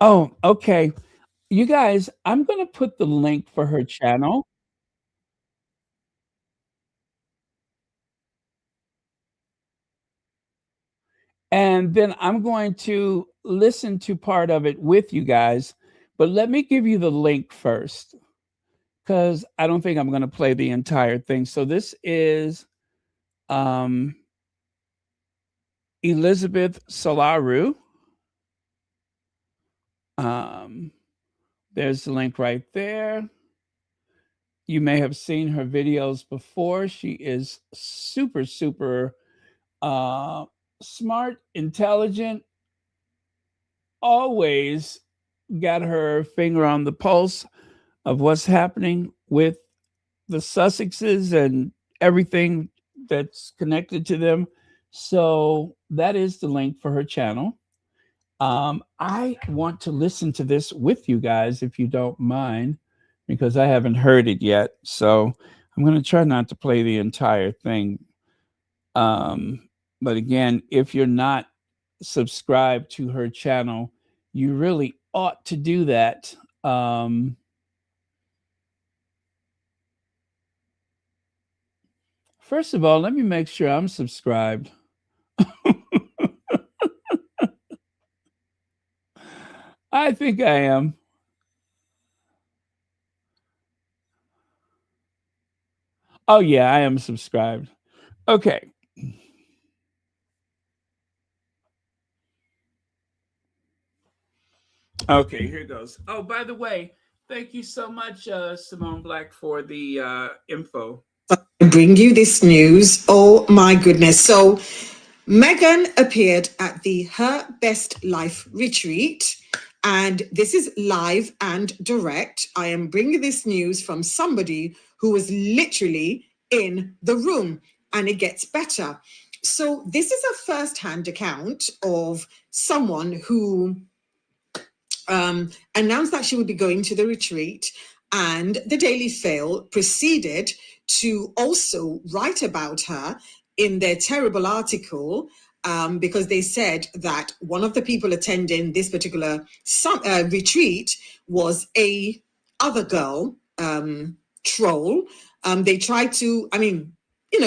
S1: Oh, okay. You guys, I'm going to put the link for her channel. And then I'm going to listen to part of it with you guys. But let me give you the link first, because I don't think I'm going to play the entire thing. So this is Elizabeth Solaru. There's the link right there. You may have seen her videos before. She is super, super smart, intelligent, always got her finger on the pulse of what's happening with the Sussexes and everything that's connected to them. So that is the link for her channel. I want to listen to this with you guys, if you don't mind, because I haven't heard it yet. So I'm going to try not to play the entire thing. But again, if you're not subscribed to her channel, you really ought to do that. First of all, let me make sure I'm subscribed. I think I am. Oh, yeah, I am subscribed. Okay. Okay, here goes. Oh, by the way, thank you so much, Simone Black, for the info.
S6: Bring you this news. Oh my goodness. So Meghan appeared at the Her Best Life retreat, and this is live and direct. I am bringing this news from somebody who was literally in the room, and it gets better. So this is a first-hand account of someone who announced that she would be going to the retreat, and the Daily Mail proceeded to also write about her in their terrible article, because they said that one of the people attending this particular retreat was a other girl, troll. They tried to,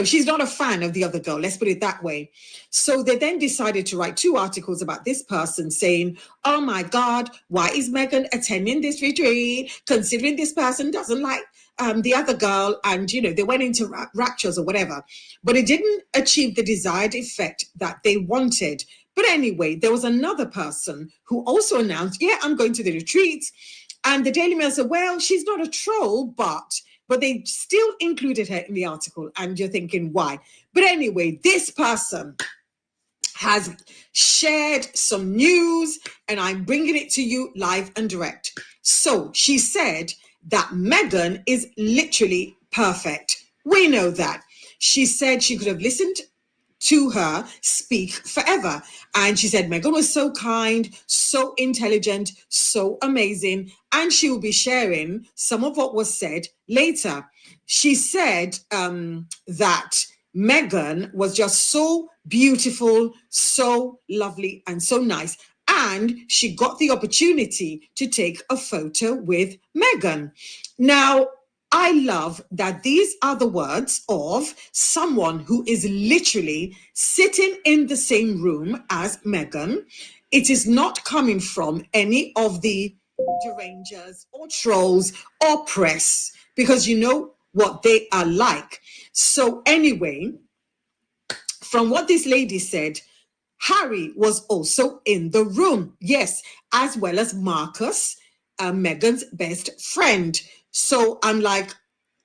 S6: she's not a fan of the other girl, let's put it that way. So they then decided to write two articles about this person saying, oh my God, why is Meghan attending this retreat, considering this person doesn't like the other girl? And, they went into raptures or whatever. But it didn't achieve the desired effect that they wanted. But anyway, there was another person who also announced, yeah, I'm going to the retreat. And the Daily Mail said, well, she's not a troll, but they still included her in the article. And you're thinking, why? But anyway, this person has shared some news, and I'm bringing it to you live and direct. So she said that Meghan is literally perfect. We know that. She said she could have listened to her speak forever. And she said Meghan was so kind, so intelligent, so amazing. And she will be sharing some of what was said later. She said that Meghan was just so beautiful, so lovely, and so nice. And she got the opportunity to take a photo with Meghan. Now, I love that these are the words of someone who is literally sitting in the same room as Meghan. It is not coming from any of the derangers or trolls or press, because you know what they are like. So anyway, from what this lady said, Harry was also in the room, yes, as well as Marcus, Meghan's best friend. So I'm like,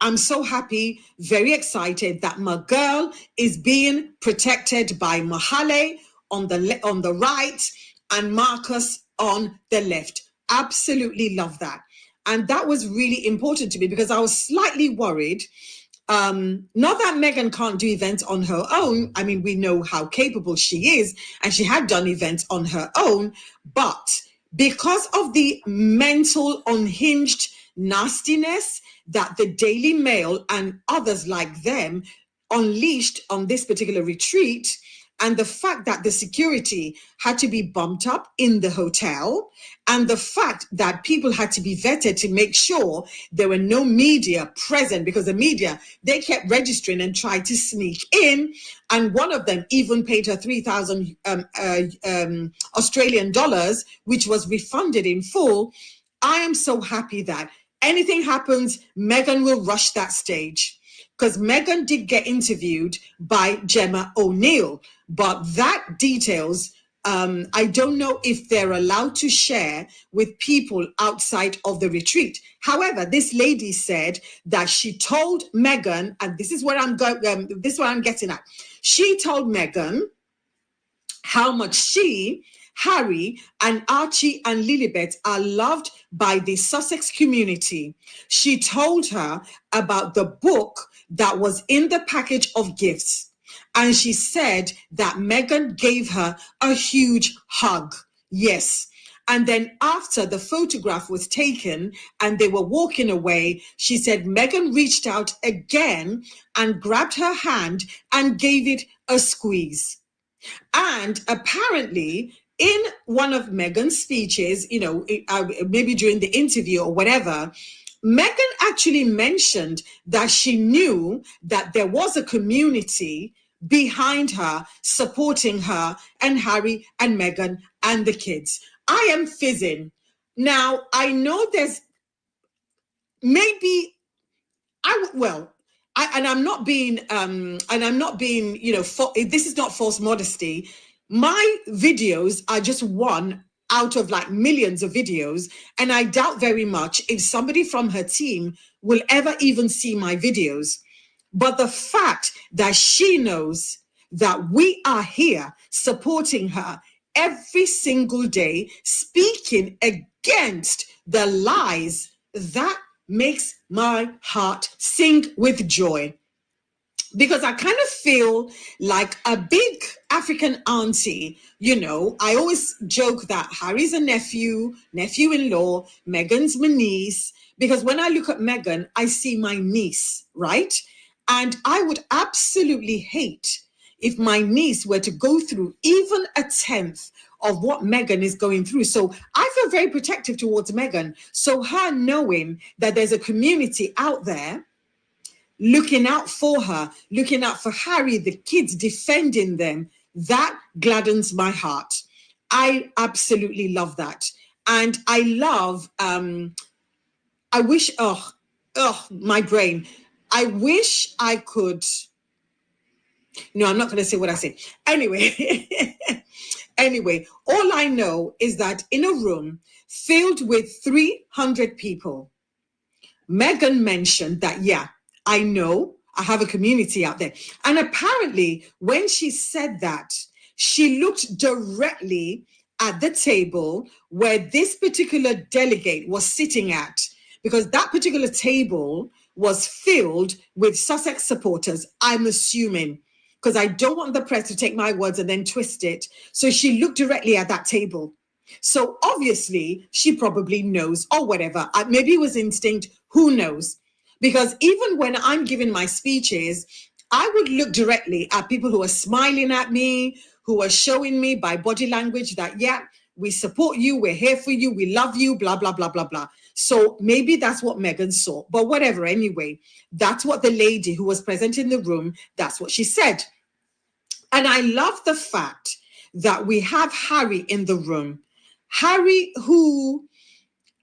S6: I'm so happy, very excited that my girl is being protected by Mahale on the right and Marcus on the left. Absolutely love that. And that was really important to me because I was slightly worried. Not that Meghan can't do events on her own. I mean, we know how capable she is, and she had done events on her own. But because of the mental unhinged nastiness that the Daily Mail and others like them unleashed on this particular retreat, and the fact that the security had to be bumped up in the hotel, and the fact that people had to be vetted to make sure there were no media present, because the media, they kept registering and tried to sneak in. And one of them even paid her 3,000 Australian dollars, which was refunded in full. I am so happy that anything happens, Meghan will rush that stage. Because Meghan did get interviewed by Gemma O'Neill, but that details, I don't know if they're allowed to share with people outside of the retreat. However, this lady said that she told Meghan, and this is what I'm getting at. She told Meghan how much she, Harry, and Archie and Lilibet are loved by the Sussex community. She told her about the book that was in the package of gifts. And she said that Meghan gave her a huge hug. Yes. And then after the photograph was taken and they were walking away, she said Meghan reached out again and grabbed her hand and gave it a squeeze. And apparently, in one of Meghan's speeches, you know, maybe during the interview or whatever, Meghan actually mentioned that she knew that there was a community behind her, supporting her and Harry and Meghan and the kids. I am fizzing. Now, I know there's maybe, I'm not being, you know, this is not false modesty. My videos are just one out of like millions of videos. And I doubt very much if somebody from her team will ever even see my videos. But the fact that she knows that we are here supporting her every single day, speaking against the lies, that makes my heart sing with joy. Because I kind of feel like a big African auntie, you know. I always joke that Harry's a nephew-in-law, Meghan's my niece, because when I look at Meghan, I see my niece, right? And I would absolutely hate if my niece were to go through even a tenth of what Meghan is going through. So I feel very protective towards Meghan. So her knowing that there's a community out there looking out for her, looking out for Harry, the kids, defending them, that gladdens my heart. I absolutely love that. And I love, I wish, my brain. I wish I could, no, I'm not going to say what I say. Anyway, all I know is that in a room filled with 300 people, Meghan mentioned that, yeah, I know I have a community out there. And apparently when she said that, she looked directly at the table where this particular delegate was sitting at, because that particular table was filled with Sussex supporters, I'm assuming. because I don't want the press to take my words and then twist it. So she looked directly at that table. So obviously she probably knows or whatever. Maybe it was instinct, who knows? Because even when I'm giving my speeches, I would look directly at people who are smiling at me, who are showing me by body language that, yeah, we support you, we're here for you, we love you, blah, blah, blah, blah, blah. So maybe that's what Meghan saw. But whatever, anyway, that's what the lady who was present in the room, that's what she said. And I love the fact that we have Harry in the room. Harry who,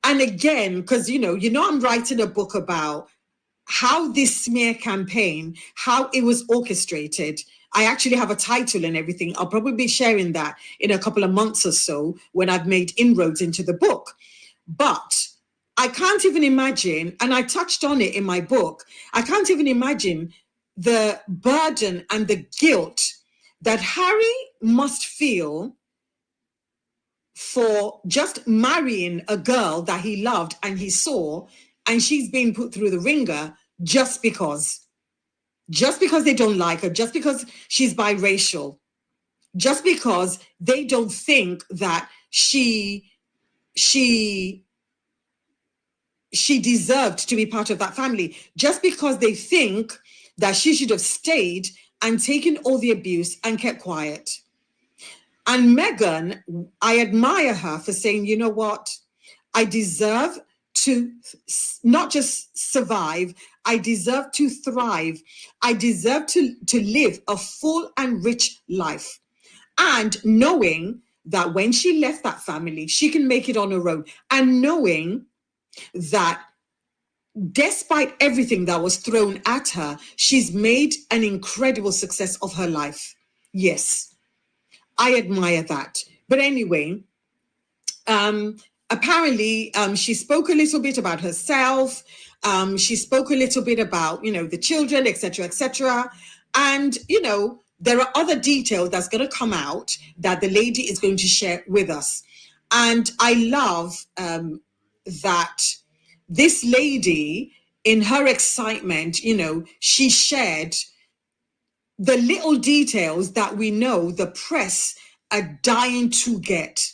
S6: and again, because, you know, I'm writing a book about how this smear campaign, how it was orchestrated. I actually have a title and everything. I'll probably be sharing that in a couple of months or so when I've made inroads into the book. But I can't even imagine, and I touched on it in my book, I can't even imagine the burden and the guilt that Harry must feel for just marrying a girl that he loved and he saw, and she's being put through the ringer just because they don't like her, just because she's biracial, just because they don't think that she deserved to be part of that family, just because they think that she should have stayed and taken all the abuse and kept quiet. And Meghan, I admire her for saying, you know what, I deserve to not just survive, I deserve to thrive. I deserve to live a full and rich life. And knowing that when she left that family, she can make it on her own. And knowing that despite everything that was thrown at her, she's made an incredible success of her life. Yes, I admire that. But anyway, apparently, she spoke a little bit about herself. She spoke a little bit about, the children, etc., etc. And, there are other details that's going to come out that the lady is going to share with us. And I love that this lady, in her excitement, she shared the little details that we know the press are dying to get.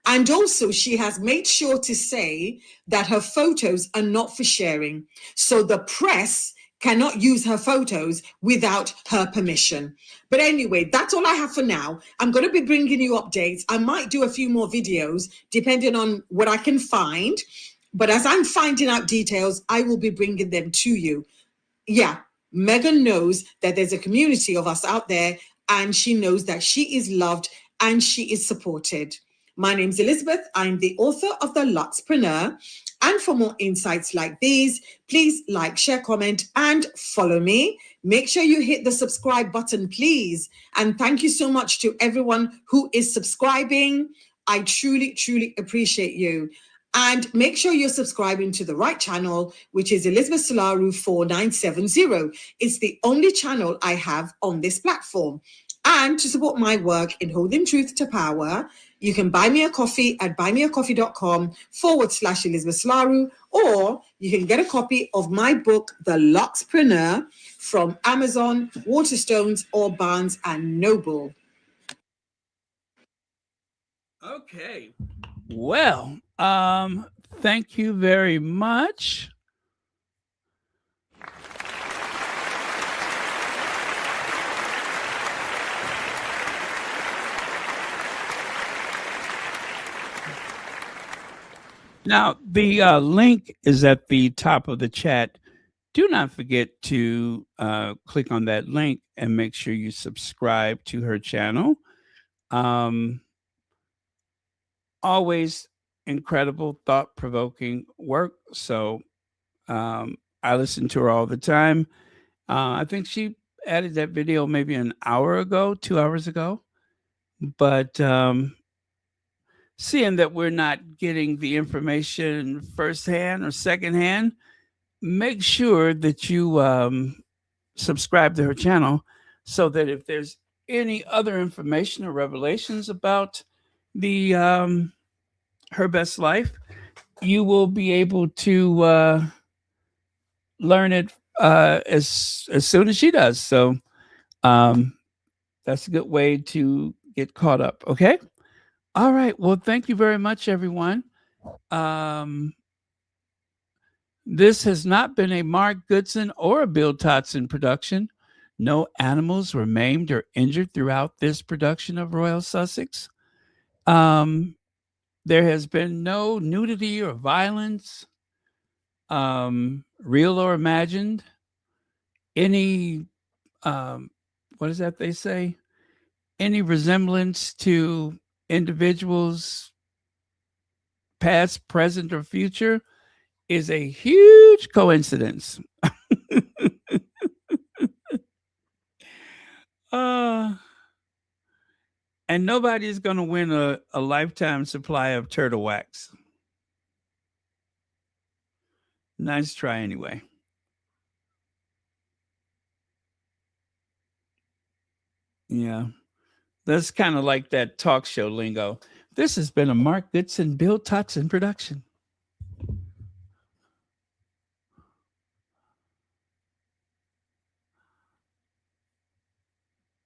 S6: And also, she has made sure to say that her photos are not for sharing. So the press cannot use her photos without her permission. But anyway, that's all I have for now. I'm going to be bringing you updates. I might do a few more videos depending on what I can find. But as I'm finding out details, I will be bringing them to you. Yeah, Meghan knows that there's a community of us out there, and she knows that she is loved and she is supported. My name's Elizabeth. I'm the author of The Luxpreneur. And for more insights like these, please like, share, comment, and follow me. Make sure you hit the subscribe button, please. And thank you so much to everyone who is subscribing. I truly, truly appreciate you. And make sure you're subscribing to the right channel, which is Elizabeth Solaru 4970. It's the only channel I have on this platform. And to support my work in holding truth to power, you can buy me a coffee at buymeacoffee.com/Elizabeth Solaru, or you can get a copy of my book, The Luxpreneur, from Amazon, Waterstones, or Barnes & Noble.
S1: Okay. Well, thank you very much. Now, the link is at the top of the chat. Do not forget to click on that link and make sure you subscribe to her channel. Always incredible, thought-provoking work. So I listen to her all the time. I think she added that video maybe an hour ago, 2 hours ago. But seeing that we're not getting the information firsthand or secondhand, make sure that you subscribe to her channel so that if there's any other information or revelations about the her best life, you will be able to learn it as soon as she does. So That's a good way to get caught up. Okay. All right. Well, thank you very much, everyone. This has not been a Mark Goodson or a Bill Totson production. No animals were maimed or injured throughout this production of Royal Sussex. There has been no nudity or violence, real or imagined. Any, what is that they say? Any resemblance to individuals, past, present, or future, is a huge coincidence. And nobody is going to win a lifetime supply of turtle wax. Nice try anyway. Yeah. That's kind of like that talk show lingo. This has been a Mark Goodson, Bill Totson production.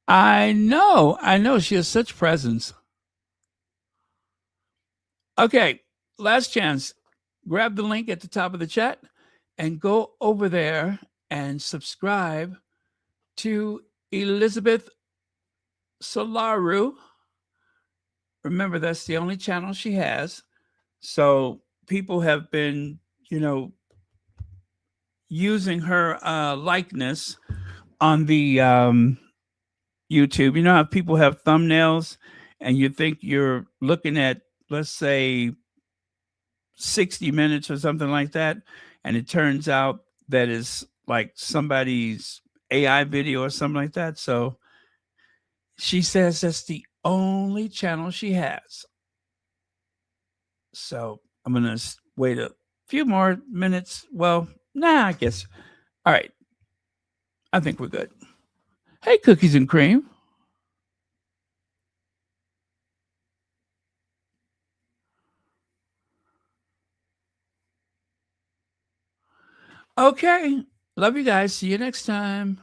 S1: I know. She has such presence. Okay, last chance. Grab the link at the top of the chat and go over there and subscribe to Elizabeth Solaru. Remember, that's the only channel she has. So people have been, using her likeness on the YouTube. You know how people have thumbnails and you think you're looking at, let's say, 60 minutes or something like that, and it turns out that is like somebody's AI video or something like that. So she says that's the only channel she has. So I'm going to wait a few more minutes. Well, I guess. All right. I think we're good. Hey, Cookies and Cream. Okay. Love you guys. See you next time.